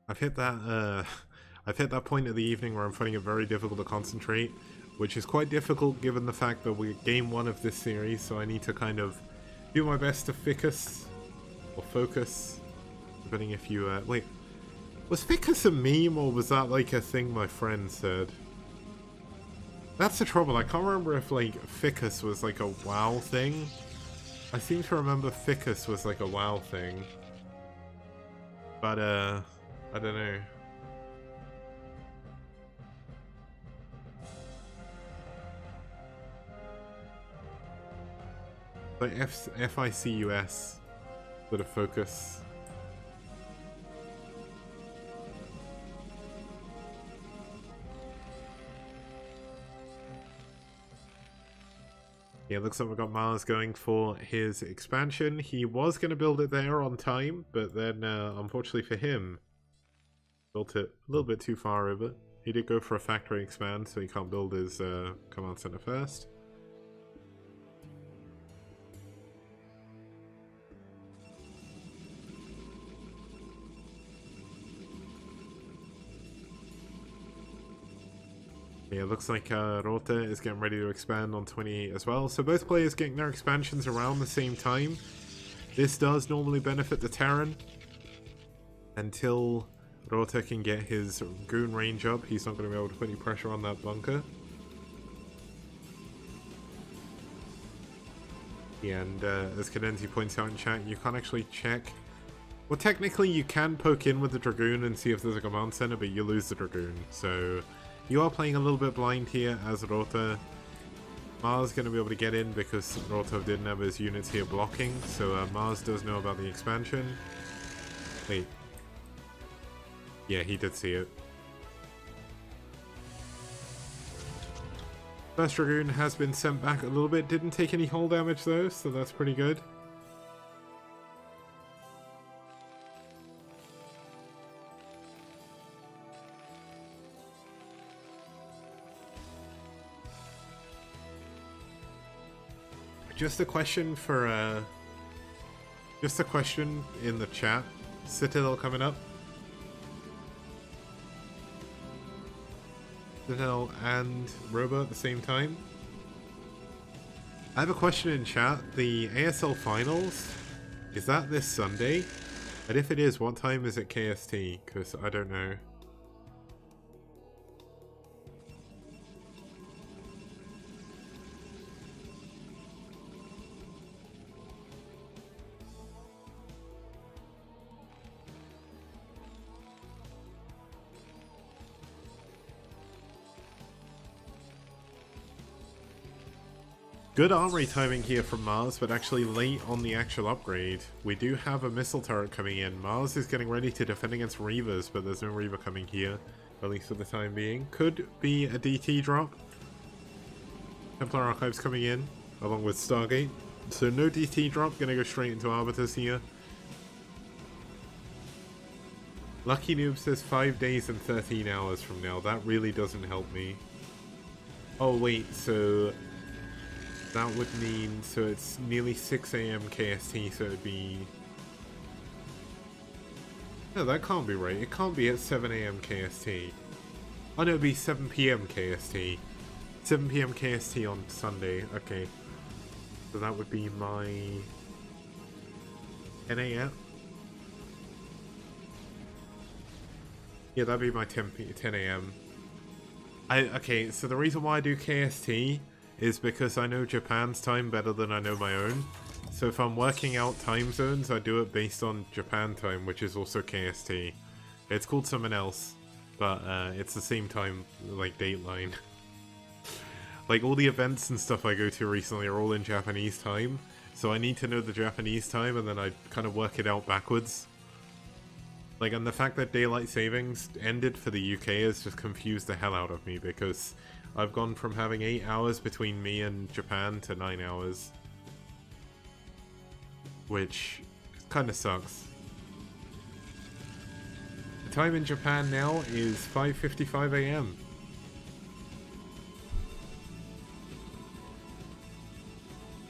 [SPEAKER 1] I've hit that point of the evening where I'm finding it very difficult to concentrate, which is quite difficult given the fact that we're game 1 of this series, so I need to kind of do my best to focus, depending if you, wait, was ficus a meme or was that like a thing my friend said? That's the trouble, I can't remember if like ficus was like a WoW thing. I seem to remember ficus was like a WoW thing. But, I don't know. Like FICUS, bit of focus. Yeah, looks like we've got Mars going for his expansion. He was going to build it there on time, but then, unfortunately for him, built it a little bit too far over. He did go for a factory expand, so he can't build his command center first. Okay, it looks like Rota is getting ready to expand on 28 as well. So both players getting their expansions around the same time. This does normally benefit the Terran. Until Rota can get his goon range up, he's not going to be able to put any pressure on that bunker. Yeah, and as Cadenzi points out in chat, you can't actually check. Well, technically you can poke in with the Dragoon and see if there's a command center, but you lose the Dragoon. So you are playing a little bit blind here as Rota. Mars going to be able to get in because Rota didn't have his units here blocking. So Mars does know about the expansion. Wait. Yeah, he did see it. First Dragoon has been sent back a little bit. Didn't take any hull damage though, so that's pretty good. Just a question for just a question in the chat. Citadel coming up. Citadel and Robo at the same time. I have a question in chat. The ASL finals, is that this Sunday? And if it is, what time is it KST? Because I don't know. Good armory timing here from Mars, but actually late on the actual upgrade. We do have a missile turret coming in. Mars is getting ready to defend against Reavers, but there's no Reaver coming here, at least for the time being. Could be a DT drop. Templar Archives coming in, along with Stargate. So no DT drop, gonna go straight into Arbiters here. Lucky Noob says 5 days and 13 hours from now. That really doesn't help me. Oh wait, so that would mean, so it's nearly 6 AM KST, so it'd be... No, that can't be right. It can't be at 7 AM KST. Oh no, it'd be 7 PM KST. 7 PM KST on Sunday, okay. So that would be my 10 AM? Yeah, that'd be my 10 AM. Okay, so the reason why I do KST is because I know Japan's time better than I know my own. So if I'm working out time zones, I do it based on Japan time, which is also KST. It's called something else, but it's the same time, like, dateline. Like, all the events and stuff I go to recently are all in Japanese time, so I need to know the Japanese time, and then I kind of work it out backwards. Like, and the fact that daylight savings ended for the UK has just confused the hell out of me, because I've gone from having 8 hours between me and Japan to 9 hours. Which kind of sucks. The time in Japan now is 5:55 AM.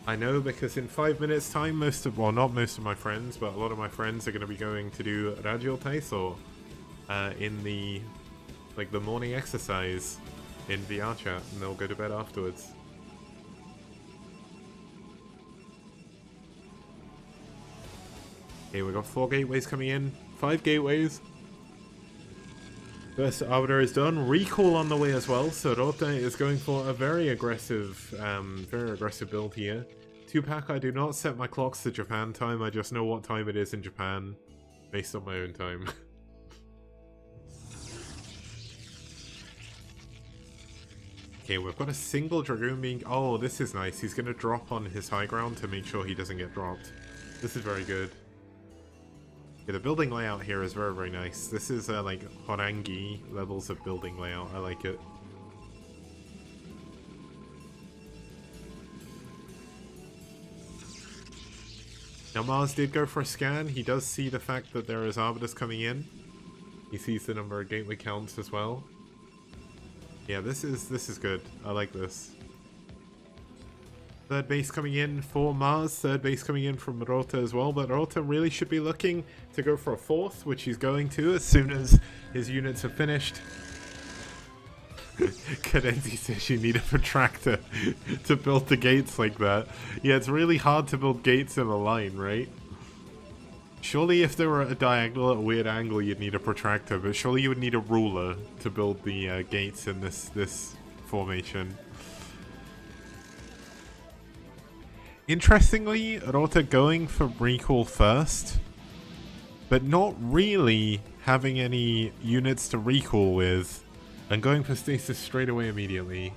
[SPEAKER 1] I know, because in 5 minutes time well, not most of my friends, but a lot of my friends are going to be going to do Radio Taiso in the morning exercise in VR chat, and they'll go to bed afterwards. Okay, we got 4 gateways coming in, 5 gateways. First Arbiter is done. Recall on the way as well, so Rota is going for a very aggressive build here. 2-pack, I do not set my clocks to Japan time, I just know what time it is in Japan, based on my own time. Okay, we've got a single Dragoon being... Oh, this is nice. He's going to drop on his high ground to make sure he doesn't get dropped. This is very good. Yeah, the building layout here is very, very nice. This is like Horangi levels of building layout. I like it. Now Mars did go for a scan. He does see the fact that there is Arbiters coming in. He sees the number of gateway counts as well. Yeah, this is good. I like this. Third base coming in for Mars. Third base coming in from Rota as well. But Rota really should be looking to go for a 4th, which he's going to as soon as his units are finished. Cadenzi says you need a protractor to build the gates like that. Yeah, it's really hard to build gates in a line, right? Surely if they were at a diagonal at a weird angle, you'd need a protractor, but surely you would need a ruler to build the gates in this formation. Interestingly, Rota going for recall first, but not really having any units to recall with, and going for stasis straight away immediately.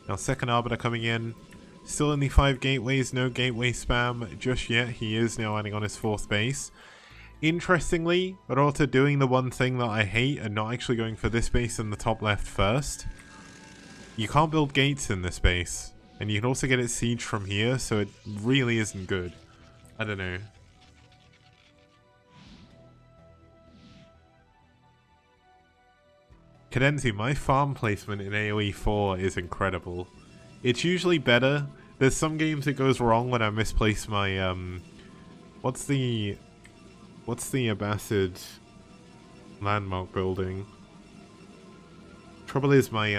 [SPEAKER 1] Now second Arbiter coming in, still in the 5 gateways, no gateway spam just yet. He is now adding on his 4th base. Interestingly, Rota doing the one thing that I hate and not actually going for this base in the top left first. You can't build gates in this base, and you can also get it sieged from here, so it really isn't good. I don't know. Cadenzi, my farm placement in AoE 4 is incredible. It's usually better. There's some games it goes wrong when I misplace my, what's the Abbasid landmark building? Trouble is my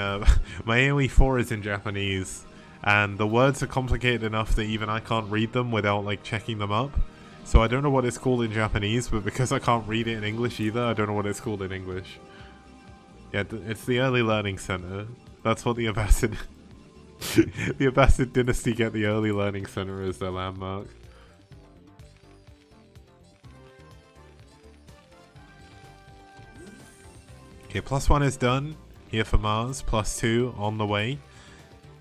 [SPEAKER 1] my AoE 4 is in Japanese, and the words are complicated enough that even I can't read them without like checking them up. So I don't know what it's called in Japanese, but because I can't read it in English either, I don't know what it's called in English. Yeah, it's the Early Learning Center. That's what the Abbasid the Abbasid dynasty get the Early Learning Center as their landmark. Okay, +1 is done here for Mars, +2 on the way.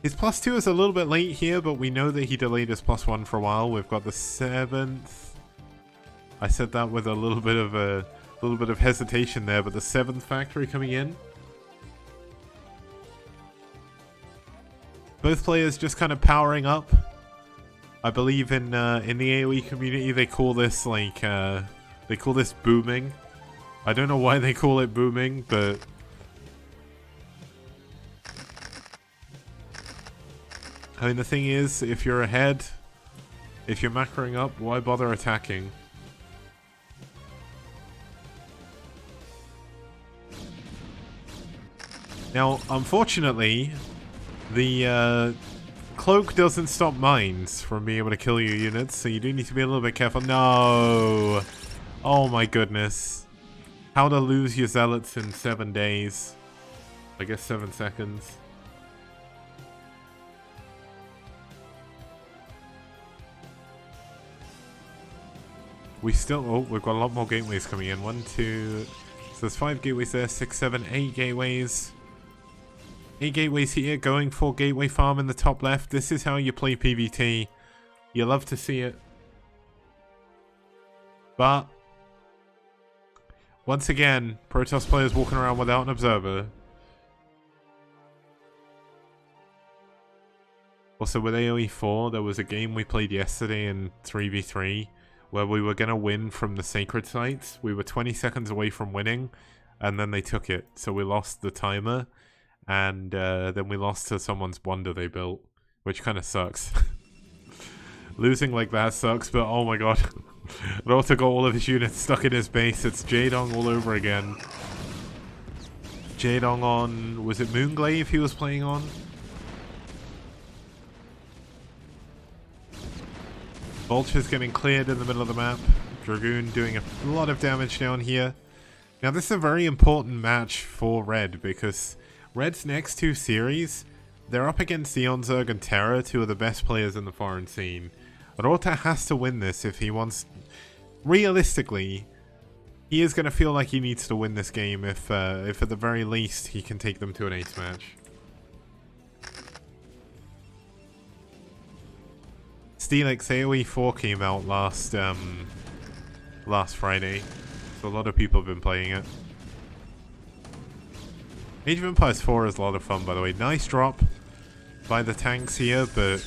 [SPEAKER 1] His +2 is a little bit late here, but we know that he delayed his +1 for a while. We've got the 7th. I said that with a little bit of hesitation there, but the 7th factory coming in. Both players just kind of powering up. I believe in the AoE community they call this like they call this booming. I don't know why they call it booming, but I mean the thing is, if you're ahead, if you're macroing up, why bother attacking? Now, unfortunately, the cloak doesn't stop mines from being able to kill your units, so you do need to be a little bit careful. No! Oh my goodness. How to lose your zealots in 7 days. I guess 7 seconds. We've got a lot more gateways coming in. 1, 2, so there's 5 gateways there, 6, 7, 8 gateways. 8 gateways here, going for gateway farm in the top left. This is how you play PvT. You love to see it. But once again, Protoss players walking around without an observer. Also with AoE 4, there was a game we played yesterday in 3v3 where we were going to win from the sacred sites. We were 20 seconds away from winning, and then they took it. So we lost the timer, and then we lost to someone's wonder they built, which kind of sucks. Losing like that sucks, but oh my god. Rota got all of his units stuck in his base. It's Jaedong all over again. Jaedong on... was it Moonglaive he was playing on? Vulture's getting cleared in the middle of the map. Dragoon doing a lot of damage down here. Now this is a very important match for Red, because Red's next 2 series, they're up against Zerg and Terra, 2 of the best players in the foreign scene. Rota has to win this if he wants... realistically, he is going to feel like he needs to win this game if at the very least he can take them to an ace match. Steelix AoE 4 came out last Friday, so a lot of people have been playing it. Age of Empires 4 is a lot of fun, by the way. Nice drop by the tanks here, but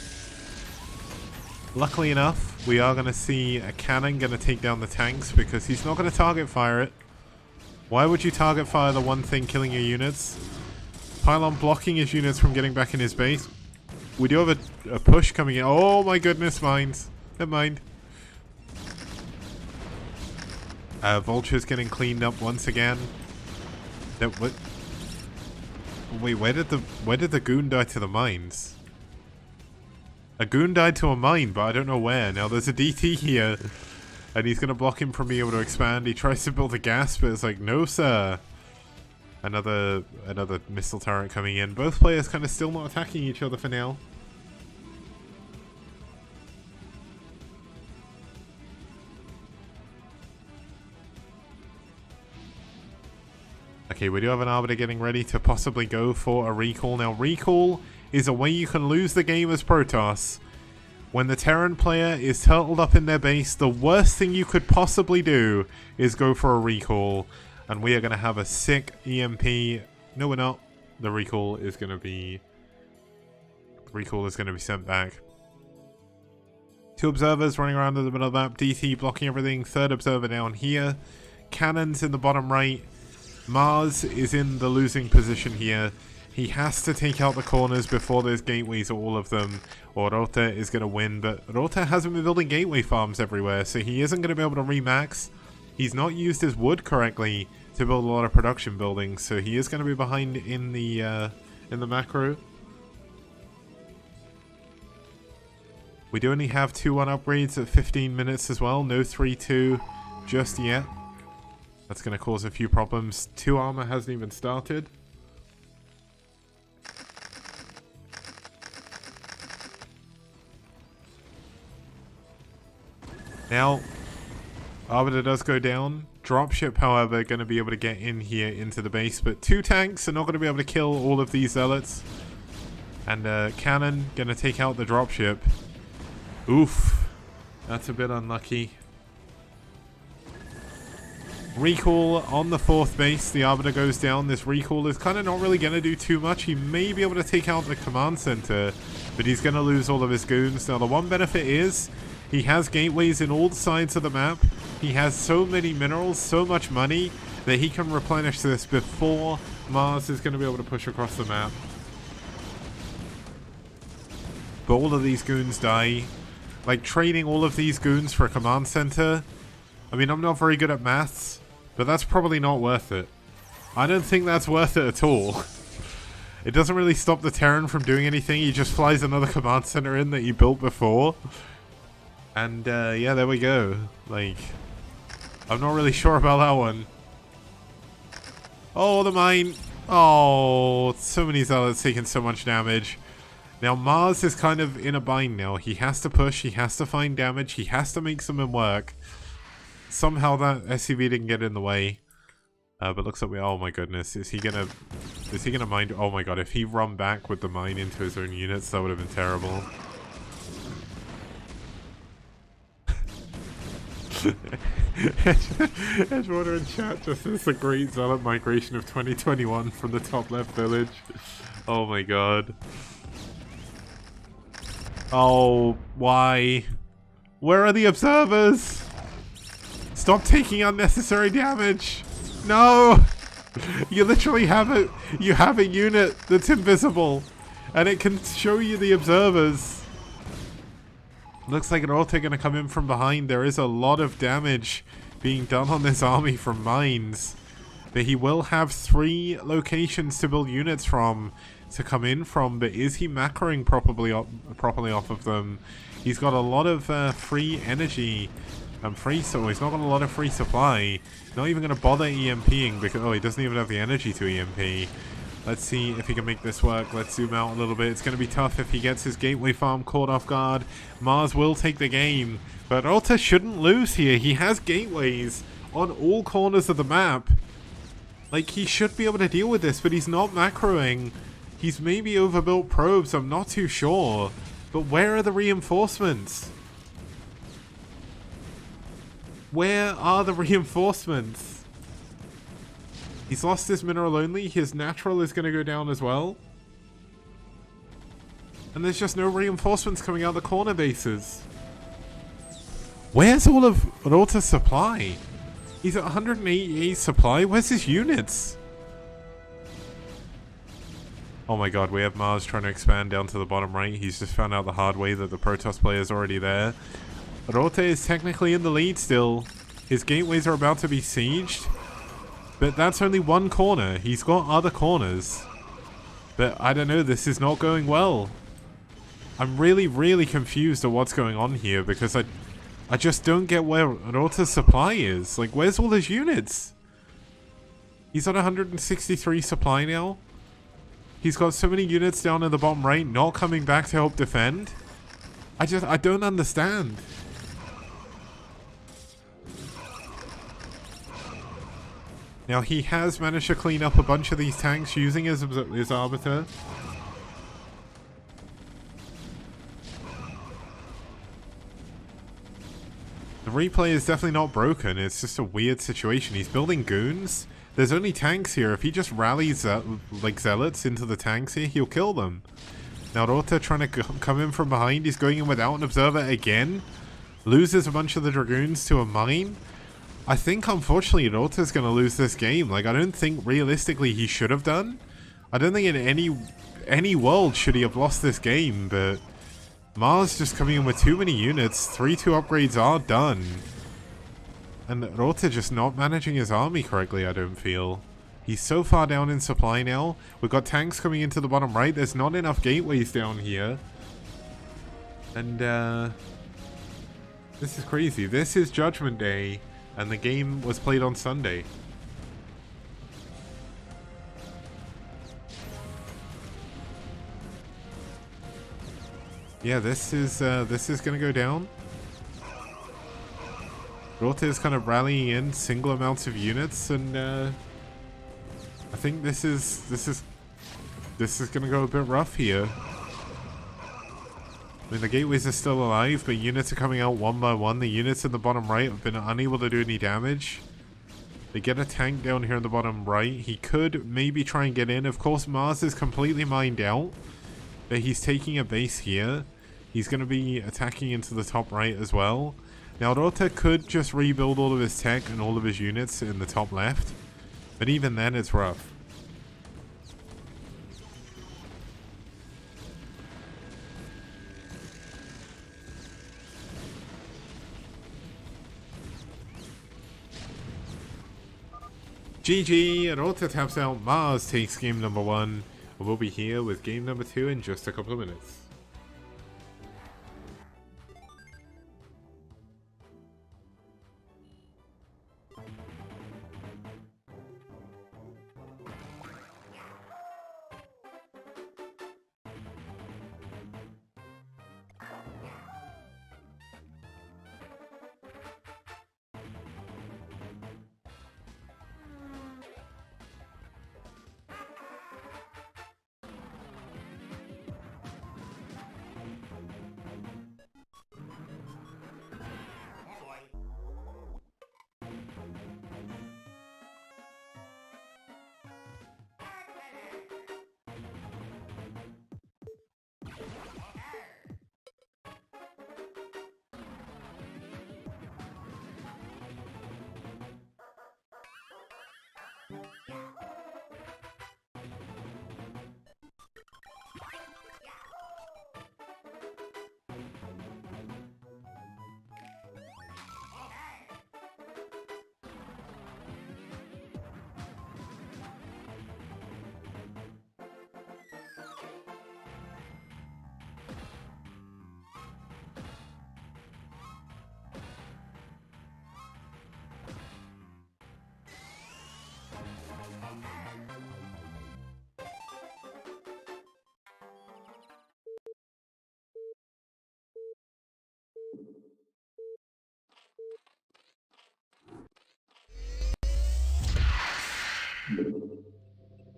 [SPEAKER 1] luckily enough, we are going to see a cannon going to take down the tanks because he's not going to target fire it. Why would you target fire the one thing killing your units? Pylon blocking his units from getting back in his base. We do have a push coming in. Oh my goodness, mines. Never mind. Vulture's getting cleaned up once again. What? Wait, where did the goon die to the mines? A goon died to a mine, but I don't know where. Now there's a DT here, and he's gonna block him from being able to expand. He tries to build a gas, but it's like, no sir. Another missile turret coming in. Both players kind of still not attacking each other for now. Okay, we do have an Arbiter getting ready to possibly go for a recall. Now, recall is a way you can lose the game as Protoss. When the Terran player is turtled up in their base, the worst thing you could possibly do is go for a recall. And we are going to have a sick EMP. No, we're not. The recall is going to be sent back. 2 observers running around in the middle of the map. DT blocking everything. 3rd observer down here. Cannons in the bottom right. Mars is in the losing position here. He has to take out the corners before there's gateways, all of them, or Rota is going to win. But Rota hasn't been building gateway farms everywhere, so he isn't going to be able to remax. He's not used his wood correctly to build a lot of production buildings, so he is going to be behind in the macro. We do only have 2-1 upgrades at 15 minutes as well. No 3-2 just yet. That's going to cause a few problems. 2 armor hasn't even started. Now, Arbiter does go down. Dropship, however, going to be able to get in here into the base, but 2 tanks are not going to be able to kill all of these zealots. And cannon going to take out the dropship. Oof. That's a bit unlucky. Recall on the 4th base. The Arbiter goes down. This recall is kind of not really going to do too much. He may be able to take out the command center, but he's going to lose all of his goons. Now, the one benefit is he has gateways in all sides of the map. He has so many minerals, so much money, that he can replenish this before Mars is going to be able to push across the map. But all of these goons die. Like, trading all of these goons for a command center. I mean, I'm not very good at maths, but that's probably not worth it. I don't think that's worth it at all. It doesn't really stop the Terran from doing anything. He just flies another command center in that he built before. And, yeah, there we go. Like, I'm not really sure about that one. Oh, the mine. Oh, so many zealots taking so much damage. Now, Mars is kind of in a bind now. He has to push. He has to find damage. He has to make something work. Somehow that SCV didn't get in the way. But looks like we... Oh, my goodness. Is he gonna mine... Oh, my God. If he run back with the mine into his own units, that would have been terrible. Edgewater in chat just says a great zealot migration of 2021 from the top left village. Oh my god. Oh, why? Where are the observers? Stop taking unnecessary damage. No! You literally have it. You have a unit that's invisible, and it can show you the observers. Looks like an auto going to come in from behind. There is a lot of damage being done on this army from mines. But he will have 3 locations to build units from, to come in from. But is he macroing properly off of them? He's got a lot of free energy and free, so he's not got a lot of free supply. Not even going to bother EMPing because, oh, he doesn't even have the energy to EMP. Let's see if he can make this work. Let's zoom out a little bit. It's going to be tough if he gets his gateway farm caught off guard. Mars will take the game. But Rota shouldn't lose here. He has gateways on all corners of the map. Like, he should be able to deal with this, but he's not macroing. He's maybe overbuilt probes. I'm not too sure. But where are the reinforcements? Where are the reinforcements? He's lost his mineral only. His natural is going to go down as well. And there's just no reinforcements coming out the corner bases. Where's all of Rota's supply? He's at 188 supply. Where's his units? Oh my god, we have Mars trying to expand down to the bottom right. He's just found out the hard way that the Protoss player is already there. Rote is technically in the lead still. His gateways are about to be sieged. But that's only one corner. He's got other corners. But I don't know, this is not going well. I'm really, really confused at what's going on here because I just don't get where Rota's supply is. Like, where's all his units? He's on 163 supply now. He's got so many units down in the bottom right not coming back to help defend. I don't understand. Now he has managed to clean up a bunch of these tanks using his Arbiter. The replay is definitely not broken, it's just a weird situation. He's building goons. There's only tanks here. If he just rallies like zealots into the tanks here, he'll kill them. Now Rota trying to come in from behind. He's going in without an observer again. Loses a bunch of the dragoons to a mine. I think unfortunately Rota's going to lose this game. Like, I don't think realistically he should have done. I don't think in any world should he have lost this game, but Mars just coming in with too many units. 3-2 upgrades are done. And Rota just not managing his army correctly, I don't feel. He's so far down in supply now. We've got tanks coming into the bottom right. There's not enough gateways down here. And, this is crazy. This is Judgment Day, and the game was played on Sunday. Yeah, this is gonna go down. Rota is kind of rallying in single amounts of units, and I think this is gonna go a bit rough here. I mean, the gateways are still alive, but units are coming out one by one. The units in the bottom right have been unable to do any damage. They get a tank down here in the bottom right. He could maybe try and get in. Of course, Mars is completely mined out, but he's taking a base here. He's going to be attacking into the top right as well. Now, Rota could just rebuild all of his tech and all of his units in the top left, but even then it's rough. GG, Rota taps out, Mars takes game number 1, and we'll be here with game number 2 in just a couple of minutes.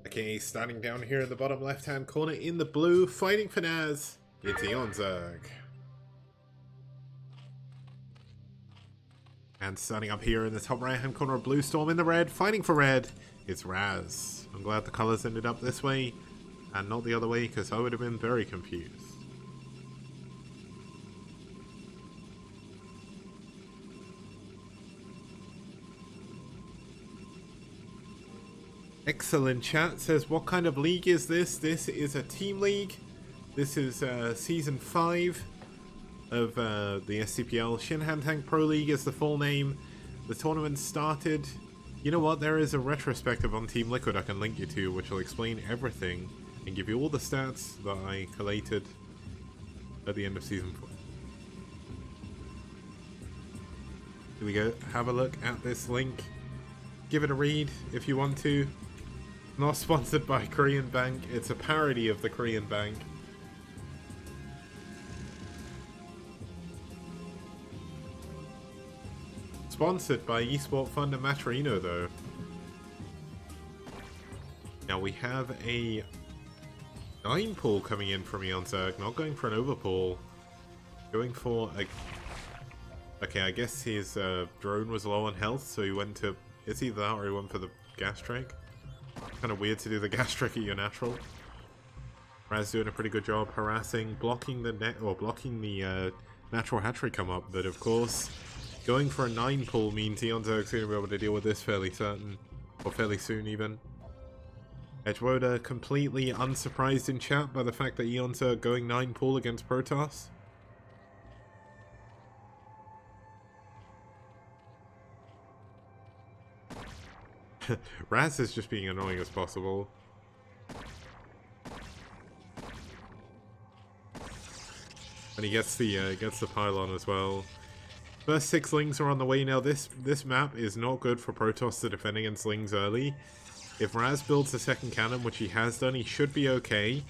[SPEAKER 1] Okay, starting down here in the bottom left-hand corner in the blue, fighting for NaS, it's Eonzerg. And starting up here in the top right-hand corner of Blue Storm in the red, fighting for red, it's Raz. I'm glad the colours ended up this way, and not the other way, because I would have been very confused. Excellent chat says, what kind of league is this? This is a team league. This is season 5 of the STPL. Shinhan Tank Pro League is the full name. The tournament started. You know what? There is a retrospective on Team Liquid I can link you to, which will explain everything and give you all the stats that I collated at the end of season 4. Here we go. Have a look at this link. Give it a read if you want to. Not sponsored by Korean Bank. It's a parody of the Korean Bank. Sponsored by Esport Fund and Matrino, though. Now we have a 9 pull coming in from Eonzerg. Not going for an overpull. Going for a... Okay, I guess his drone was low on health, so he went to... It's either that or he went for the gas trick. Kind of weird to do the gas trick at your natural. Raz doing a pretty good job harassing, blocking the net or blocking the natural hatchery come up, but of course, going for a 9 pull means Eonzerg's going to be able to deal with this fairly certain, or fairly soon even. Edgewoda completely unsurprised in chat by the fact that Eonzerg going 9 pull against Protoss. Raz is just being annoying as possible. And he gets the pylon as well. First 6 Lings are on the way now. This map is not good for Protoss to defend against Lings early. If Raz builds a second cannon, which he has done, he should be okay.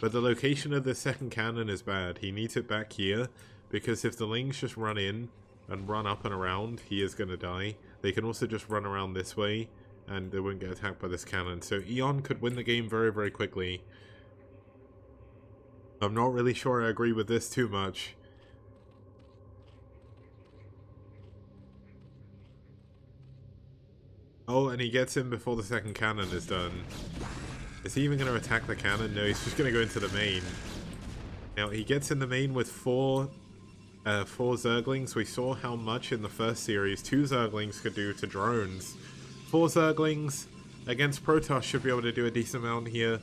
[SPEAKER 1] But the location of the second cannon is bad. He needs it back here, because if the Lings just run in and run up and around, he is going to die. They can also just run around this way, and they won't get attacked by this cannon. So Eon could win the game very, very quickly. I'm not really sure I agree with this too much. Oh, and he gets in before the second cannon is done. Is he even going to attack the cannon? No, he's just going to go into the main. Now, he gets in the main with 4 Zerglings. We saw how much in the first series 2 Zerglings could do to drones. 4 Zerglings against Protoss should be able to do a decent amount here.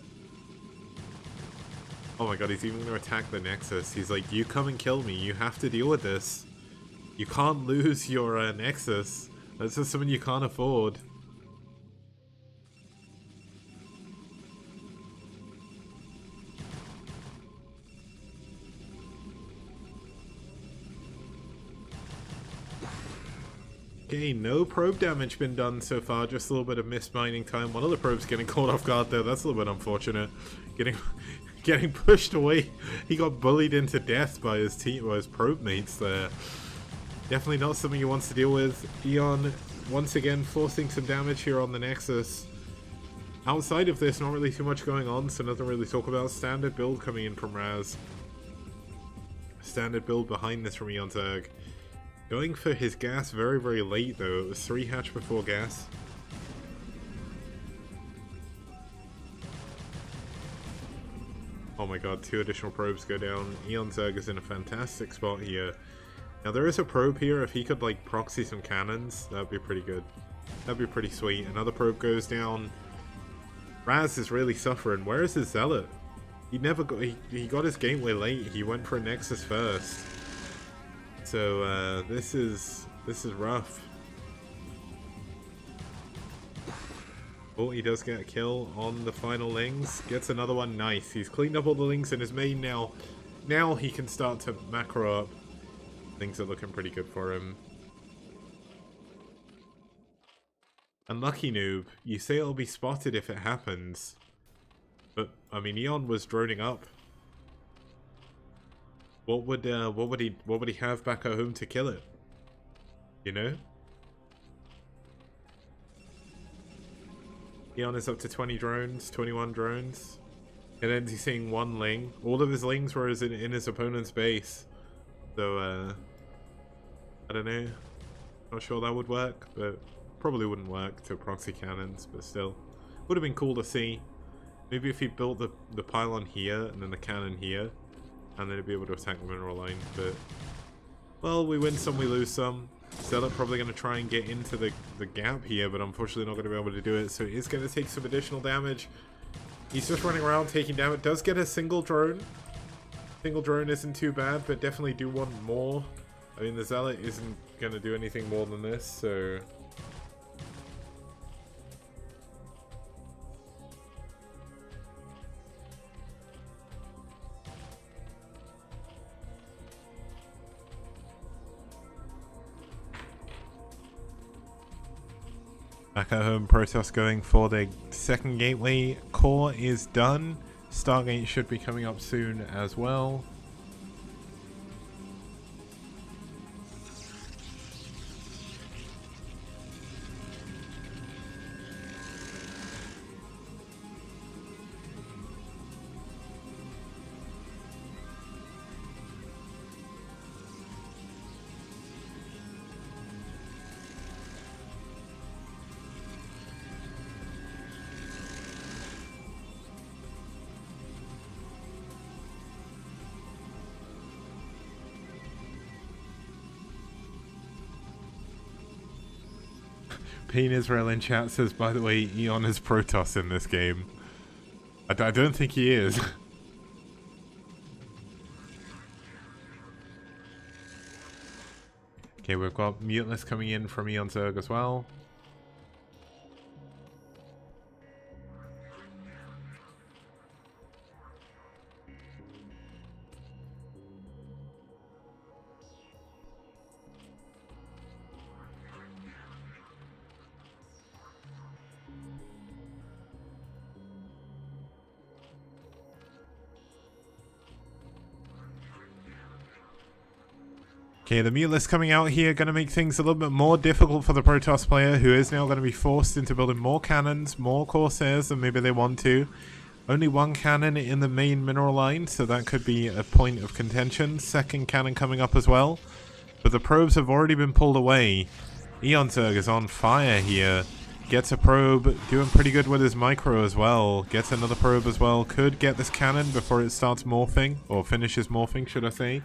[SPEAKER 1] Oh my god, he's even going to attack the Nexus. He's like, you come and kill me. You have to deal with this. You can't lose your Nexus. That's just something you can't afford. Okay, no probe damage been done so far, just a little bit of missed mining time. One of the probes getting caught off guard there, that's a little bit unfortunate. Getting pushed away. He got bullied into death by his team, or his probe mates there. Definitely not something he wants to deal with. Eon, once again, forcing some damage here on the Nexus. Outside of this, not really too much going on, so nothing really to talk about. Standard build coming in from Raz. Standard build behind this from Eonzerg. Going for his gas very, very late though. It was 3 hatch before gas. Oh my god, 2 additional probes go down. Eonzerg is in a fantastic spot here. Now there is a probe here. If he could like proxy some cannons, that would be pretty good. That would be pretty sweet. Another probe goes down. Raz is really suffering. Where is his Zealot? He never got. He got his gateway late. He went for a Nexus first. So this is rough. Oh, he does get a kill on the final Lings. Gets another one. Nice. He's cleaned up all the Lings in his main now. Now he can start to macro up. Things are looking pretty good for him. Unlucky noob. You say it'll be spotted if it happens. But, I mean, Eon was droning up. What would he have back at home to kill it? You know? Eon is up to 20 drones, 21 drones. And then he's seeing 1 Ling. All of his Lings were in his opponent's base. So, I don't know. Not sure that would work, but probably wouldn't work to proxy cannons, but still. Would have been cool to see. Maybe if he built the pylon here, and then the cannon here, and then he'd be able to attack the mineral line, but... Well, we win some, we lose some. Zealot probably going to try and get into the gap here, but unfortunately not going to be able to do it. So he's going to take some additional damage. He's just running around taking damage. Does get a single drone. Single drone isn't too bad, but definitely do want more. I mean, the Zealot isn't going to do anything more than this, so... Back at home, Protoss going for the second gateway. Core is done. Stargate should be coming up soon as well. Pain Israel in chat says, by the way, Eon is Protoss in this game. I don't think he is. Okay, we've got Muteless coming in from Eon Zerg as well. Okay, the Muteless coming out here going to make things a little bit more difficult for the Protoss player, who is now going to be forced into building more cannons, more Corsairs than maybe they want to. Only one cannon in the main mineral line, so that could be a point of contention. Second cannon coming up as well. But the probes have already been pulled away. Eon Zerg is on fire here. Gets a probe, doing pretty good with his micro as well. Gets another probe as well. Could get this cannon before it starts morphing, or finishes morphing, should I say.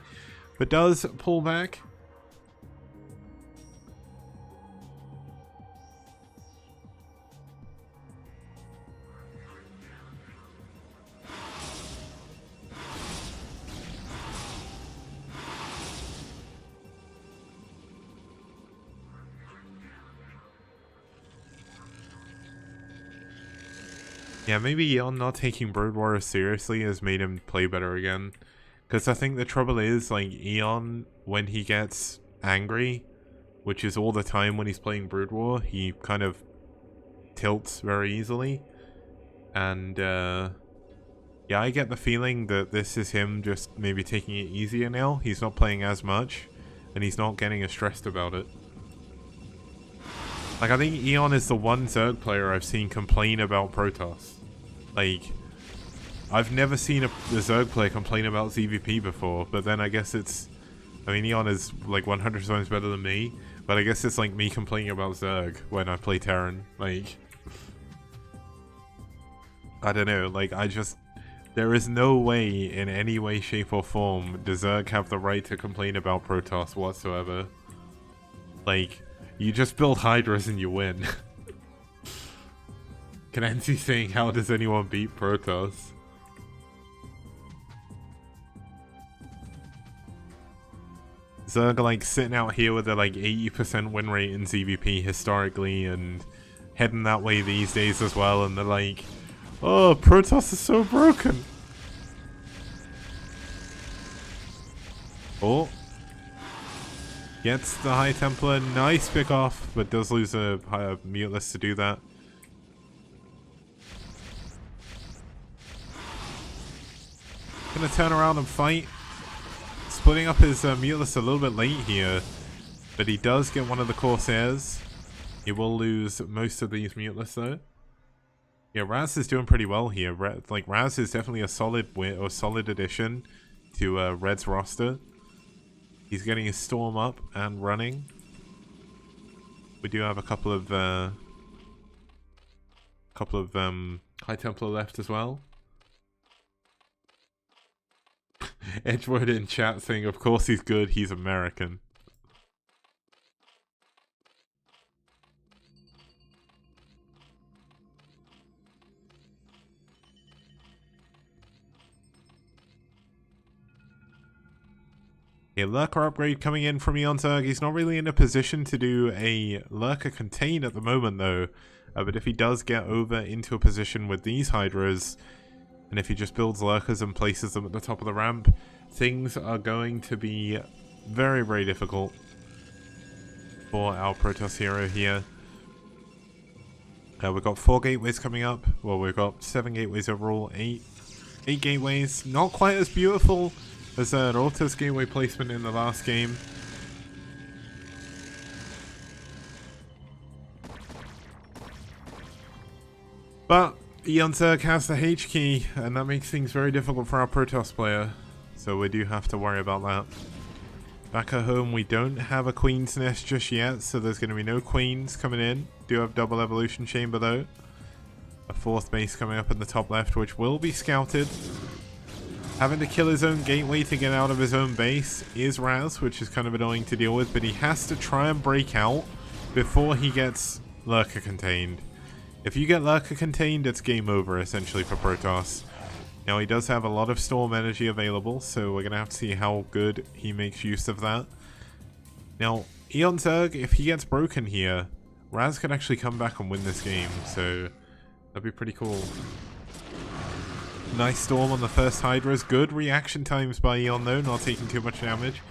[SPEAKER 1] But does pull back. Yeah, maybe Eon not taking Brood War seriously has made him play better again. Because I think the trouble is, like, Eon, when he gets angry, which is all the time when he's playing Brood War, he kind of tilts very easily. And, yeah, I get the feeling that this is him just maybe taking it easier now. He's not playing as much, and he's not getting as stressed about it. Like, I think Eon is the one Zerg player I've seen complain about Protoss. Like, I've never seen a Zerg player complain about ZVP before, but then I guess it's... I mean, Eon is like 100 times better than me, but I guess it's like me complaining about Zerg when I play Terran. Like, I don't know, like, I just... There is no way, in any way, shape, or form, does Zerg have the right to complain about Protoss whatsoever. Like, you just build Hydras and you win. Kanansi saying, how does anyone beat Protoss? Zerg like sitting out here with a like 80% win rate in ZVP historically and heading that way these days as well, and they're like, oh, Protoss is so broken. Oh. Gets the High Templar, nice pick off, but does lose a Muteless to do that. Gonna turn around and fight. Splitting up his Muteless a little bit late here, but he does get one of the Corsairs. He will lose most of these Muteless though. Yeah, Raz is doing pretty well here. Like, Raz is definitely a solid win or solid addition to Red's roster. He's getting his Storm up and running. We do have a couple of High Templar left as well. Edgewood in chat saying, of course he's good, he's American. Okay, Lurker upgrade coming in from Eonzerg. He's not really in a position to do a Lurker contain at the moment though. But if he does get over into a position with these Hydras, and if he just builds Lurkers and places them at the top of the ramp, things are going to be very, very difficult for our Protoss hero here. We've got 4 gateways coming up. Well, we've got 7 gateways overall, 8 gateways. Not quite as beautiful as Rota's gateway placement in the last game. But Eonzerg has the H key, and that makes things very difficult for our Protoss player. So we do have to worry about that. Back at home, we don't have a Queen's Nest just yet, so there's going to be no Queens coming in. Do have double evolution chamber though. A 4th base coming up in the top left, which will be scouted. Having to kill his own gateway to get out of his own base is Raz, which is kind of annoying to deal with, but he has to try and break out before he gets Lurker contained. If you get Lurker contained, it's game over essentially for Protoss. Now he does have a lot of storm energy available, so we're going to have to see how good he makes use of that. Now, Eonzerg, if he gets broken here, Raz could actually come back and win this game, so that'd be pretty cool. Nice storm on the first Hydras. Good reaction times by Eon though, not taking too much damage.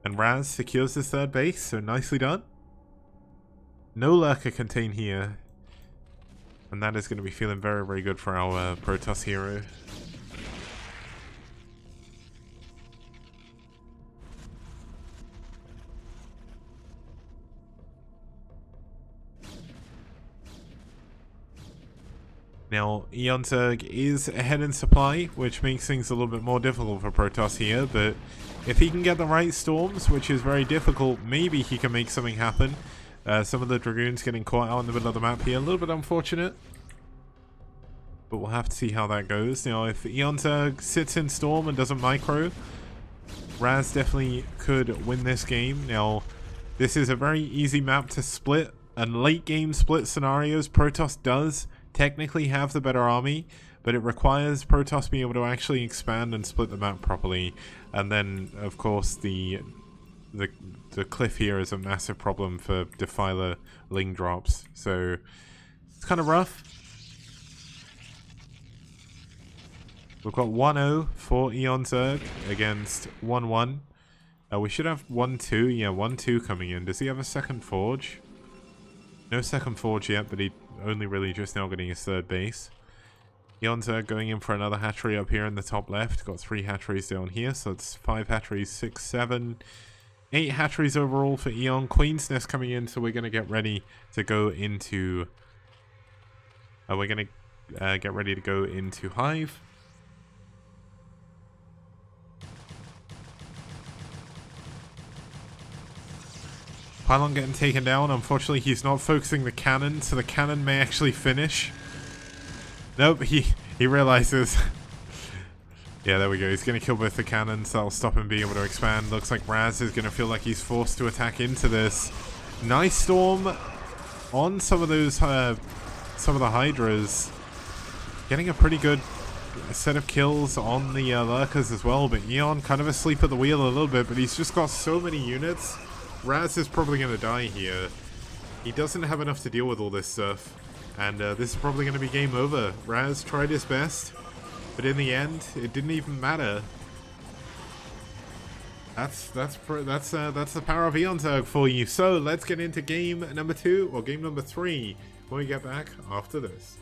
[SPEAKER 1] And Raz secures his 3rd base, so nicely done. No Lurker contain here. And that is going to be feeling very, very good for our Protoss hero. Now, Eonzerg is ahead in supply, which makes things a little bit more difficult for Protoss here, but if he can get the right storms, which is very difficult, maybe he can make something happen. Some of the Dragoons getting caught out in the middle of the map here, a little bit unfortunate. But we'll have to see how that goes. Now, if Eonzerg sits in storm and doesn't micro, Raz definitely could win this game. Now, this is a very easy map to split, and late game split scenarios, Protoss does technically have the better army, but it requires Protoss being able to actually expand and split the map properly. And then, of course, the cliff here is a massive problem for Defiler Ling drops, so it's kind of rough. We've got 1-0 for Eonzerg against 1-1. We should have 1-2. Yeah, 1-2 coming in. Does he have a second forge? No second forge yet, but he only really just now getting his 3rd base. Eonzerg going in for another hatchery up here in the top left. Got 3 hatcheries down here, so it's 5 hatcheries, 6, 7, 8 hatcheries overall for Eon. Queen's Nest coming in, so we're going to get ready to go into... we're going to get ready to go into Hive. Pylon getting taken down. Unfortunately, he's not focusing the cannon, so the cannon may actually finish. Nope, he realizes. Yeah, there we go. He's going to kill both the cannons. That'll stop him being able to expand. Looks like Raz is going to feel like he's forced to attack into this. Nice storm on some of those, some of the Hydras. Getting a pretty good set of kills on the Lurkers as well. But Eon kind of asleep at the wheel a little bit, but he's just got so many units. Raz is probably going to die here. He doesn't have enough to deal with all this stuff. And this is probably going to be game over. Raz tried his best, but in the end, it didn't even matter. That's the power of Eonzerg for you. So let's get into game number 2 or game number 3 when we get back after this.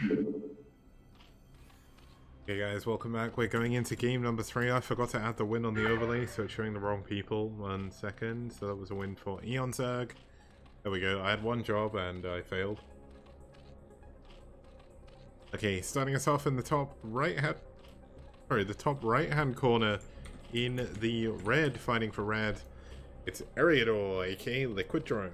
[SPEAKER 1] Okay guys, welcome back. We're going into game number 3. I forgot to add the win on the overlay, so it's showing the wrong people. 1 second. So that was a win for Eonzerg. There we go. I had one job and I failed. Okay, starting us off in the top right hand... Sorry, the top right hand corner in the red, fighting for red. It's Eriador, aka Liquid Drone.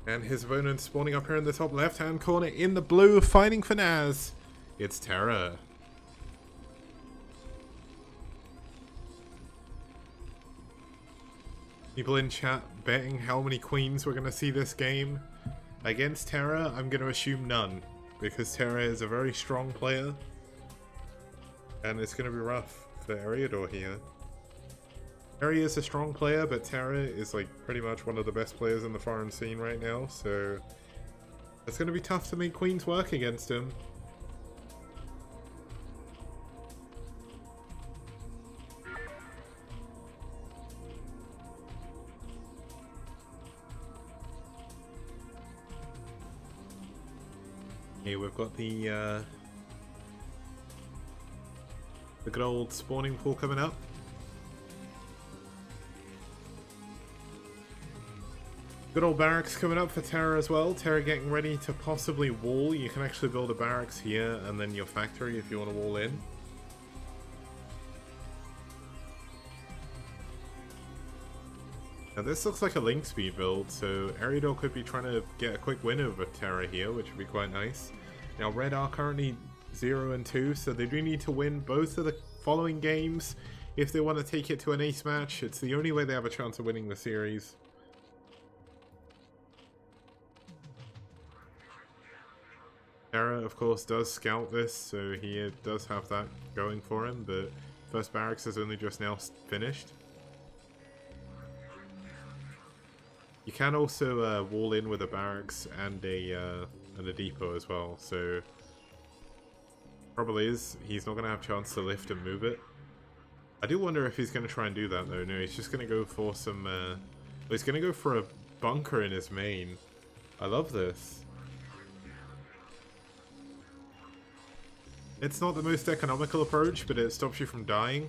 [SPEAKER 1] And his opponent spawning up here in the top left-hand corner in the blue, fighting for NaS. It's Terra. People in chat betting how many queens we're going to see this game. Against Terra, I'm going to assume none. Because Terra is a very strong player. And it's going to be rough for Eriador here. Terry is a strong player, but Terra is like pretty much one of the best players in the foreign scene right now, so it's going to be tough to make queens work against him. Okay, we've got the good old spawning pool coming up. Good old barracks coming up for Terra as well. Terra getting ready to possibly wall. You can actually build a barracks here and then your factory if you want to wall in. Now this looks like a link speed build, so Eriador could be trying to get a quick win over Terra here, which would be quite nice. Now Red are currently 0 and 2, so they do need to win both of the following games if they want to take it to an ace match. It's the only way they have a chance of winning the series. Terra, of course, does scout this, so he does have that going for him, but first barracks is only just now finished. You can also wall in with a barracks and a depot as well, so probably is he's not going to have a chance to lift and move it. I do wonder if he's going to try and do that though. No, he's just going to go for some... he's going to go for a bunker in his main. I love this. It's not the most economical approach, but it stops you from dying.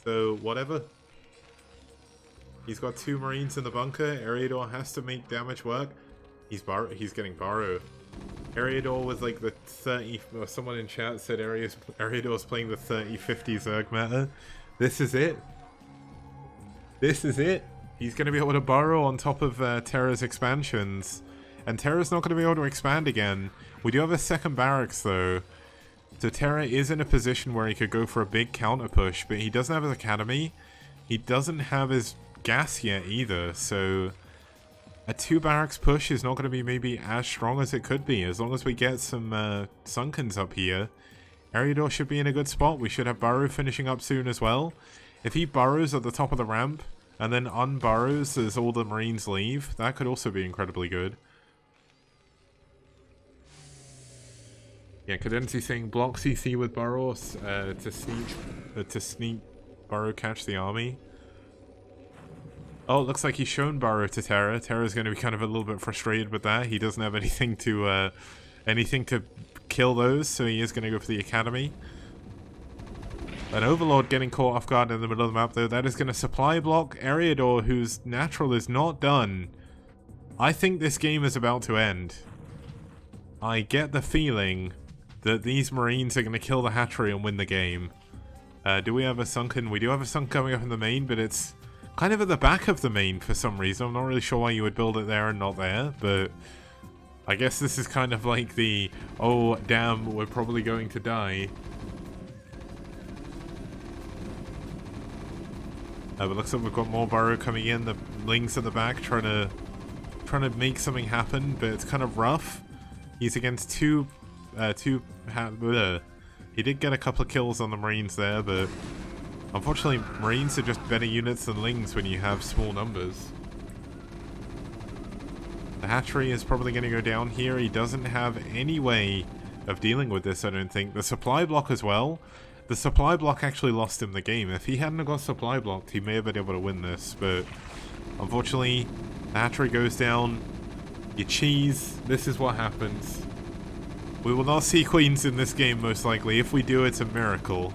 [SPEAKER 1] So, whatever. He's got 2 marines in the bunker. Eriador has to make damage work. He's getting borrowed. Eriador was like the 30... Or someone in chat said Eriador's playing the 30-50 Zerg meta. This is it. This is it. He's going to be able to borrow on top of Terra's expansions. And Terra's not going to be able to expand again. We do have a second barracks, though. So Terra is in a position where he could go for a big counter push, but he doesn't have his academy. He doesn't have his gas yet either, so a 2 barracks push is not going to be maybe as strong as it could be. As long as we get some Sunkens up here, Eriador should be in a good spot. We should have Burrow finishing up soon as well. If he burrows at the top of the ramp and then unburrows as all the marines leave, that could also be incredibly good. Yeah, Cadency saying block CC with Burrows to sneak Burrow catch the army. Oh, it looks like he's shown Burrow to Terra. Terra's going to be kind of a little bit frustrated with that. He doesn't have anything to kill those, so he is going to go for the academy. An Overlord getting caught off guard in the middle of the map, though. That is going to supply block Eriador, whose natural is not done. I think this game is about to end. I get the feeling that these marines are going to kill the hatchery and win the game. Do we have a sunken? We do have a sunk coming up in the main, but it's kind of at the back of the main for some reason. I'm not really sure why you would build it there and not there, but I guess this is kind of like the, oh damn, we're probably going to die. But looks like we've got more Burrow coming in. The Ling's at the back trying to make something happen, but it's kind of rough. He's against he did get a couple of kills on the Marines there, but unfortunately Marines are just better units than Lings when you have small numbers. The hatchery is probably going to go down here. He doesn't have any way of dealing with this, I don't think. The supply block as well. The supply block actually lost him the game. If he hadn't got supply blocked, he may have been able to win this, but unfortunately Battery goes down. You cheese. This is what happens. We will not see queens in this game, most likely. If we do, it's a miracle.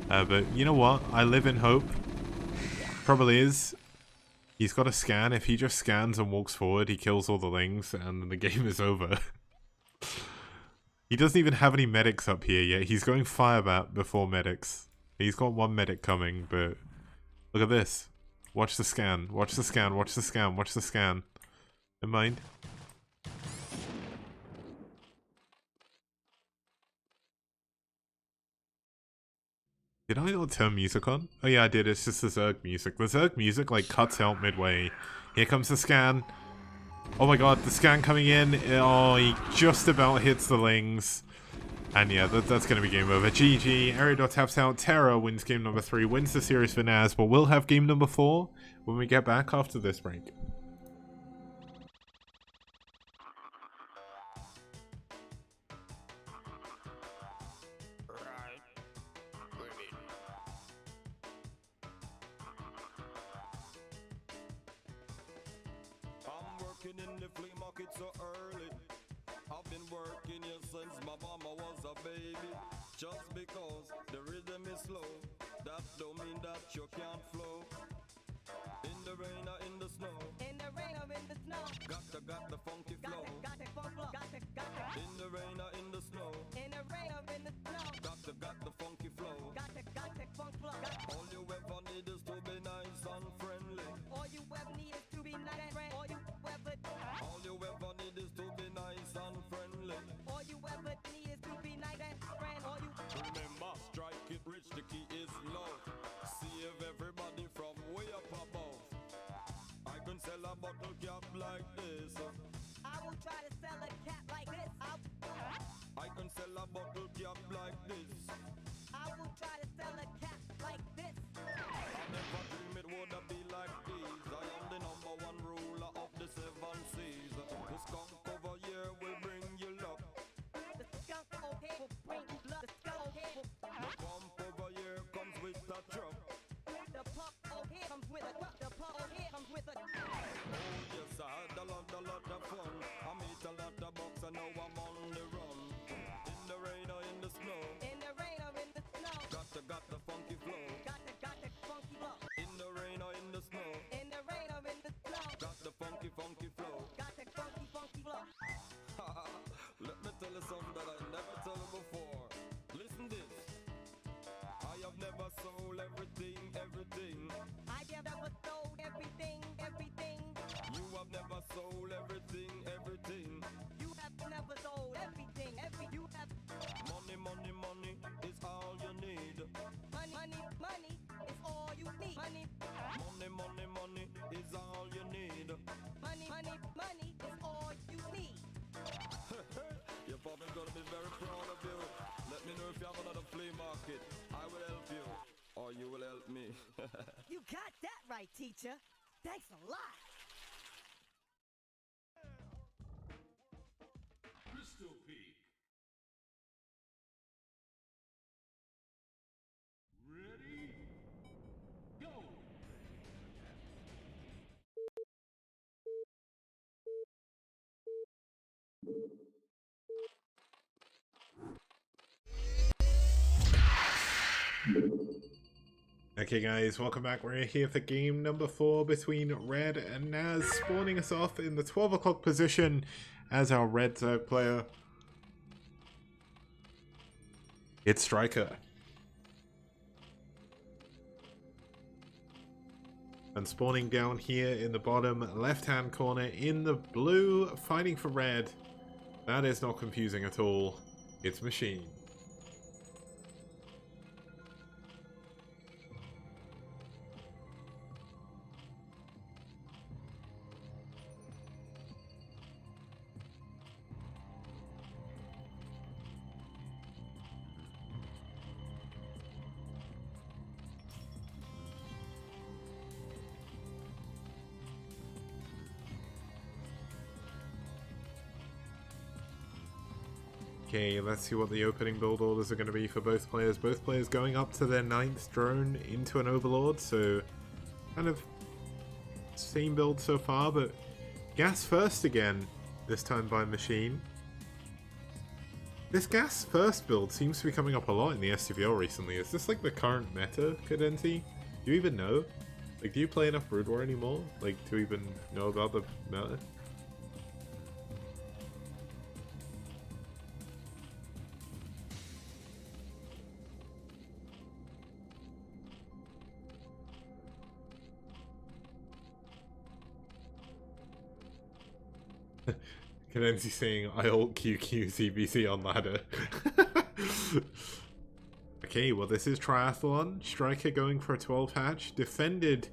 [SPEAKER 1] But you know what? I live in hope. Probably is. He's got a scan. If he just scans and walks forward, he kills all the lings, and then the game is over. He doesn't even have any medics up here yet. He's going Firebat before medics. He's got one medic coming, but... Look at this. Watch the scan. Watch the scan. Watch the scan. Watch the scan. Never mind. Did I not turn music on? Oh yeah, I did. It's just the Zerg music. The Zerg music, like, cuts out midway. Here comes the scan. Oh my god, the scan coming in. Oh, he just about hits the lings. And yeah, that's going to be game over. GG. Ariador taps out. Terra wins game number 3. Wins the series for NaS. But we'll have game number 4 when we get back after this break.
[SPEAKER 4] I'm working in the flea market so early. I've been working here since my mama was a baby. Just because the rhythm is slow, that don't mean that you can't flow. In the rain or in the snow,
[SPEAKER 5] In the rain or in the snow,
[SPEAKER 4] got the funky flow.
[SPEAKER 5] got the funk flow, got the
[SPEAKER 4] In the rain or in the snow,
[SPEAKER 5] in the rain or in the snow,
[SPEAKER 4] got the funky flow.
[SPEAKER 5] got the funk flow.
[SPEAKER 4] All you ever need is to be nice and friendly.
[SPEAKER 5] All you ever need is to be nice and friend.
[SPEAKER 4] All you ever need is to be nice and friendly.
[SPEAKER 5] All you ever need is to be nice and friend. All you
[SPEAKER 4] Remember, strike it rich, the key is love. Save everybody from way up above. I can sell a bottle cap like this.
[SPEAKER 5] I will try to sell a cat like this.
[SPEAKER 4] I can sell a bottle cap like this.
[SPEAKER 5] I will try to sell a cat like this.
[SPEAKER 4] I never dream it would be like this. I am the #1 ruler of the 7 seas. The skunk over here will bring you luck.
[SPEAKER 5] The skunk okay will bring you luck. The skunk okay will
[SPEAKER 4] The pump over here comes with a truck.
[SPEAKER 5] the pump okay comes with a truck. The pump okay comes with a
[SPEAKER 4] Oh yes, I had a lot of fun. I meet a lot of bucks and now I'm on the run. In the rain or in the snow,
[SPEAKER 5] in the rain or in the snow.
[SPEAKER 4] got the funky flow.
[SPEAKER 5] Got the funky flow.
[SPEAKER 4] In the rain or in the snow,
[SPEAKER 5] In the rain or in the snow.
[SPEAKER 4] got the funky flow.
[SPEAKER 5] Got the funky flow.
[SPEAKER 4] Let me tell you something that I never tell you before. Listen this. I have never sold everything.
[SPEAKER 5] I have never sold everything.
[SPEAKER 4] You have never sold everything.
[SPEAKER 5] You have never sold everything. You have
[SPEAKER 4] Money is all you need.
[SPEAKER 5] money is all you need.
[SPEAKER 4] Money is all you need.
[SPEAKER 5] Money is all you need.
[SPEAKER 4] Your father's gonna be very proud of you. Let me know if you have another flea market. I will help you, or you will help me.
[SPEAKER 5] You got that right, teacher. Thanks a lot.
[SPEAKER 6] Crystal Peak. Ready? Go!
[SPEAKER 1] Okay guys, welcome back. We're here for game number 4 between Red and NaS, spawning us off in the 12 o'clock position as our Red Zerg player. It's Striker. And spawning down here in the bottom left-hand corner in the blue, fighting for Red. That is not confusing at all. It's Machine. Okay, let's see what the opening build orders are going to be for both players. Both players going up to their 9th drone into an Overlord, so kind of same build so far, but gas first again, this time by Machine. This gas first build seems to be coming up a lot in the STPL recently. Is this like the current meta, Cadenzi? Do you even know? Like, do you play enough Brood War anymore? Like, to even know about the meta? Cadenzi saying, I ult QQ CBC on ladder. Okay, well this is Triathlon. Striker going for a 12 hatch. Defended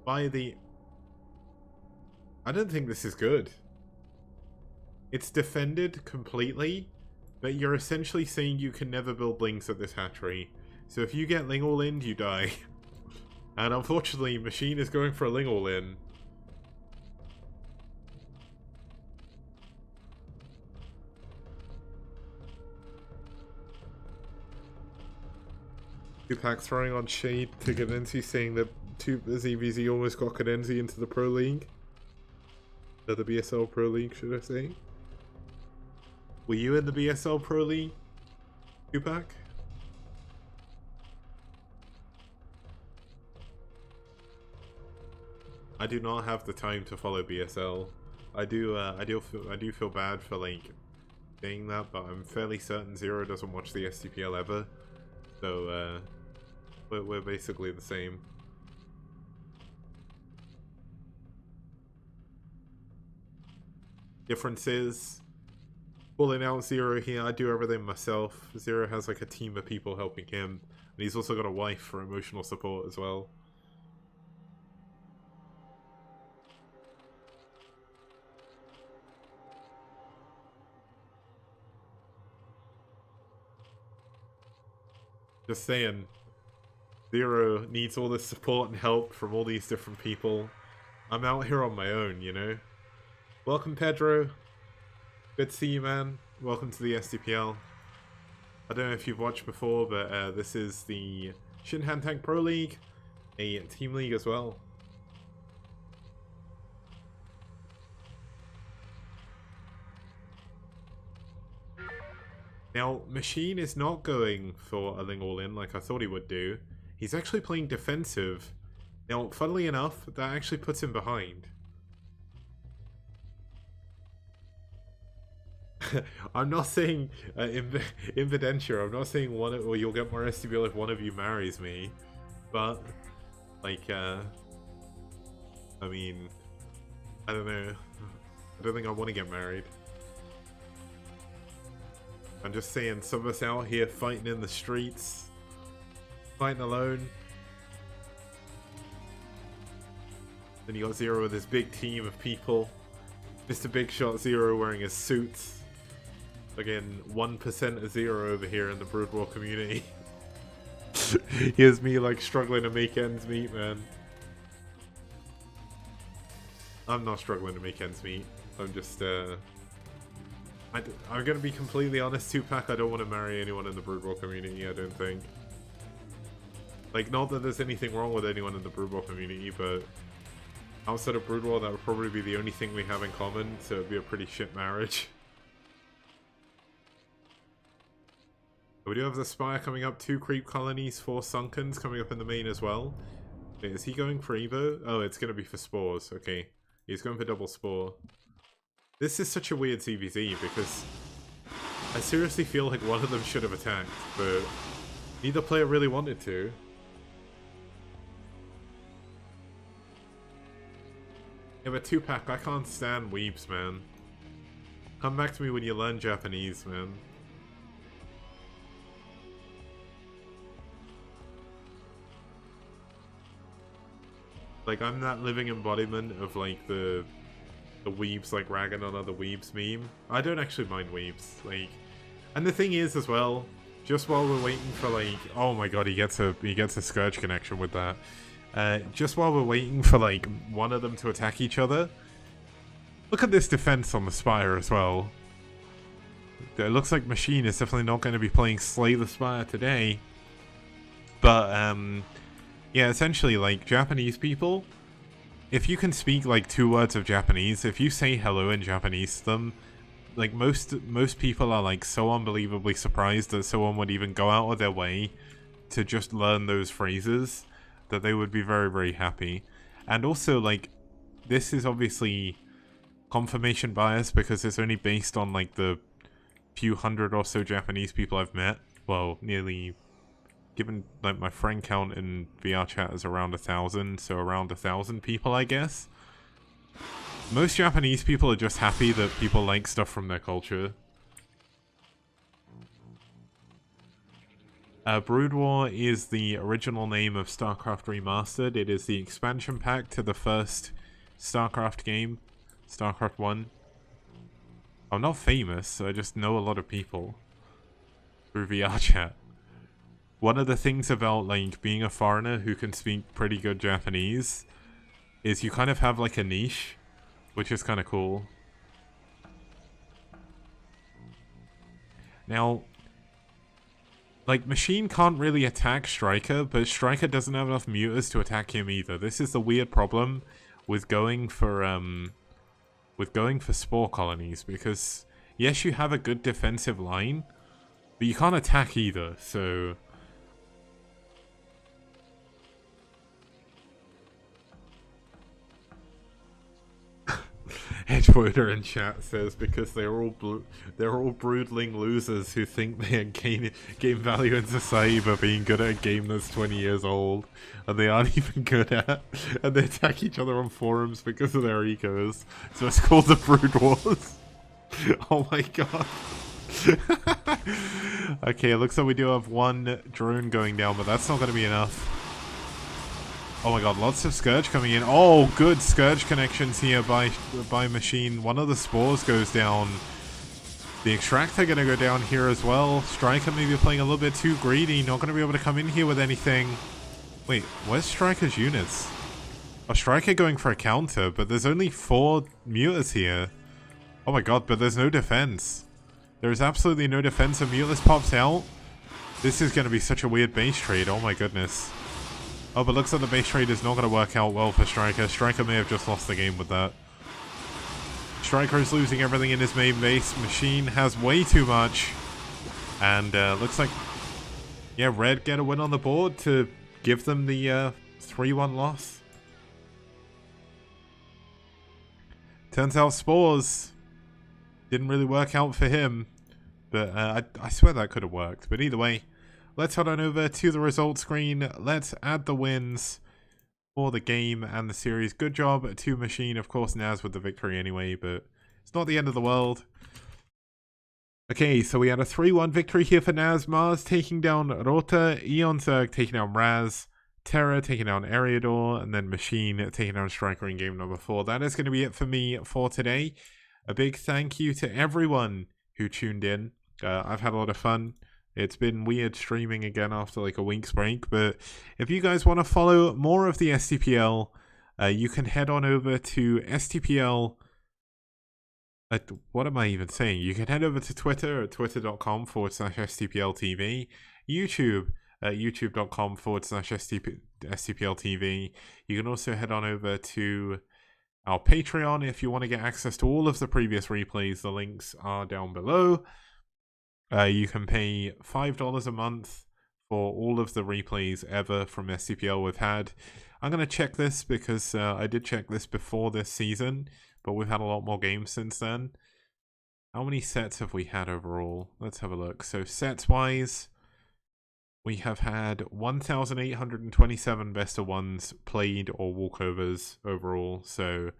[SPEAKER 1] by the... I don't think this is good. It's defended completely, but you're essentially saying you can never build Lings at this hatchery. So if you get Ling all in, you die. And unfortunately, Machine is going for a Ling all in. Tupac throwing on shade to Cadenzi, saying that ZVZ almost got Cadenzi into the Pro League. The BSL Pro League, should I say? Were you in the BSL Pro League, Tupac? I do not have the time to follow BSL. I do feel bad for like saying that, but I'm fairly certain Zero doesn't watch the STPL ever. So we're basically the same. Difference is, pulling out Zero here, I do everything myself. Zero has like a team of people helping him, and he's also got a wife for emotional support as well. Just saying, Zero needs all this support and help from all these different people. I'm out here on my own, you know? Welcome, Pedro. Good to see you, man. Welcome to the STPL. I don't know if you've watched before, but this is the Shinhan Tank Pro League, a team league as well. Now, Machine is not going for a Ling all-in like I thought he would do. He's actually playing defensive. Now, funnily enough, that actually puts him behind. I'm not saying Invidentia, I'm not saying one or you'll get more STPL if one of you marries me. But, like, I mean, I don't know. I don't think I want to get married. I'm just saying, some of us out here fighting in the streets, fighting alone. Then you got Zero with his big team of people. Mr. Big Shot Zero wearing his suits. Again, 1% of Zero over here in the Brood War community. Here's me like struggling to make ends meet, man. I'm not struggling to make ends meet. I'm just, I'm gonna be completely honest, Tupac, I don't want to marry anyone in the Brood War community, I don't think. Like, not that there's anything wrong with anyone in the Brood War community, but outside of Brood War, that would probably be the only thing we have in common, so it'd be a pretty shit marriage. We do have the Spire coming up, 2 creep colonies, 4 Sunkens coming up in the main as well. Wait, is he going for Evo? Oh, it's gonna be for Spores, okay. He's going for double Spore. This is such a weird CVZ because I seriously feel like one of them should have attacked, but neither player really wanted to. Yeah, but Tupac, I can't stand weebs, man. Come back to me when you learn Japanese, man. Like, I'm that living embodiment of, like, the weebs, like, ragging on other weebs meme. I don't actually mind weebs, like... And the thing is, as well, just while we're waiting for, like... Oh my god, he gets a Scourge connection with that. Just while we're waiting for, like, one of them to attack each other, look at this defense on the Spire as well. It looks like Machine is definitely not going to be playing Slay the Spire today. But, yeah, essentially, like, Japanese people, if you can speak like 2 words of Japanese, if you say hello in Japanese to them, like most people are like so unbelievably surprised that someone would even go out of their way to just learn those phrases, that they would be very, very happy. And also, like, this is obviously confirmation bias because it's only based on like the few hundred or so Japanese people I've met. Well, nearly, given like my friend count in VR chat is around 1,000, so around 1,000 people, I guess. Most Japanese people are just happy that people like stuff from their culture. Brood War is the original name of StarCraft Remastered. It is the expansion pack to the first StarCraft game, StarCraft 1. I'm not famous, I just know a lot of people through VR chat. One of the things about like being a foreigner who can speak pretty good Japanese is you kind of have like a niche, which is kind of cool. Now, like, Machine can't really attack Striker, but Striker doesn't have enough muters to attack him either. This is the weird problem with going for spore colonies, because yes, you have a good defensive line, but you can't attack either, so Edgewater in chat says because they're all broodling losers who think they gain value in society by being good at a game that's 20 years old and they aren't even good at, and they attack each other on forums because of their egos. So it's called the Brood Wars. Oh my god. Okay, it looks like we do have one drone going down, but that's not going to be enough. Oh my god, lots of Scourge coming in. Oh, good Scourge connections here by Machine. One of the spores goes down. The Extractor going to go down here as well. Striker maybe playing a little bit too greedy. Not going to be able to come in here with anything. Wait, where's Striker's units? Oh, Striker going for a counter, but there's only 4 muters here. Oh my god, but there's no defense. There's absolutely no defense. A muteless pops out. This is going to be such a weird base trade. Oh my goodness. Oh, but looks like the base trade is not going to work out well for Striker. Striker may have just lost the game with that. Striker is losing everything in his main base. Machine has way too much. And looks like, yeah, Red get a win on the board to give them the 3-1 loss. Turns out Spores didn't really work out for him. But I swear that could have worked. But either way, let's head on over to the results screen. Let's add the wins for the game and the series. Good job to Machine. Of course, NaS with the victory anyway, but it's not the end of the world. Okay, so we had a 3-1 victory here for NaS. Mars taking down Rota, Eon Zerg taking down Raz, Terra taking down Eriador, and then Machine taking down Striker in game number 4. That is going to be it for me for today. A big thank you to everyone who tuned in. I've had a lot of fun. It's been weird streaming again after like a week's break, but if you guys want to follow more of the STPL, you can head on over to STPL. What am I even saying? You can head over to Twitter at twitter.com/STPLTV, YouTube at youtube.com/STPLTV. You can also head on over to our Patreon if you want to get access to all of the previous replays. The links are down below. You can pay $5 a month for all of the replays ever from STPL we've had. I'm going to check this because I did check this before this season, but we've had a lot more games since then. How many sets have we had overall? Let's have a look. So sets-wise, we have had 1,827 best of ones played or walkovers overall. So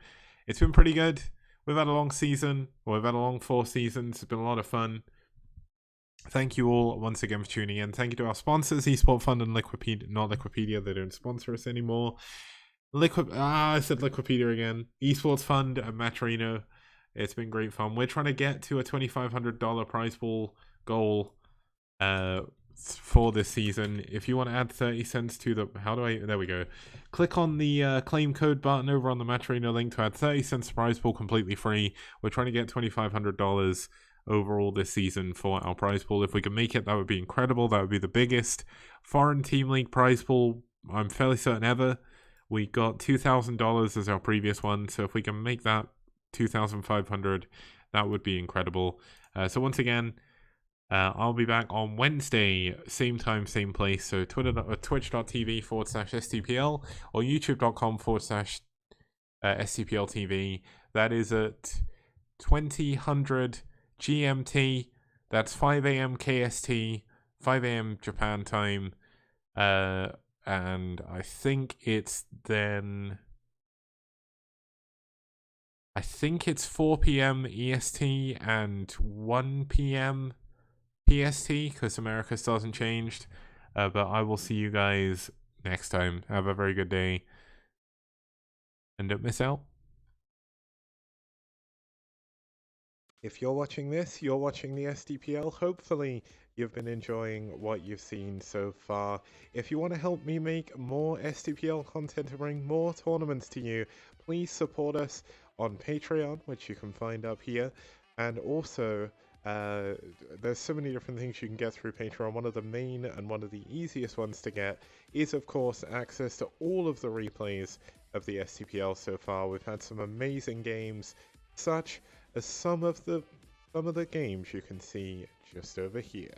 [SPEAKER 1] it's been pretty good. We've had a long season, or we've had a long 4 seasons. It's been a lot of fun. Thank you all once again for tuning in. Thank you to our sponsors, Esport Fund and Liquipedia. Not Liquipedia, they don't sponsor us anymore. I said Liquipedia again. Esports Fund and Matrino. It's been great fun. We're trying to get to a $2,500 prize pool goal for this season. If you want to add 30 cents to the... There we go. Click on the claim code button over on the Matrino link to add 30 cents to prize pool completely free. We're trying to get $2,500 overall this season for our prize pool. If we can make it, that would be incredible. That would be the biggest foreign team league prize pool, I'm fairly certain, ever. We got $2,000 as our previous one, so if we can make that 2,500, that would be incredible. So once again, I'll be back on Wednesday, same time, same place. So twitch.tv/STPL or youtube.com/STPL TV. That is at 2000 GMT. That's 5 a.m. KST, 5 a.m. Japan time. And I think it's then... I think it's 4 p.m. EST and 1 p.m. PST, because America still hasn't changed. But I will see you guys next time. Have a very good day. And don't miss out. If you're watching this, you're watching the STPL. Hopefully, you've been enjoying what you've seen so far. If you want to help me make more STPL content to bring more tournaments to you, please support us on Patreon, which you can find up here. And also, there's so many different things you can get through Patreon. One of the main and one of the easiest ones to get is, of course, access to all of the replays of the STPL so far. We've had some amazing games, such as some of the games you can see just over here.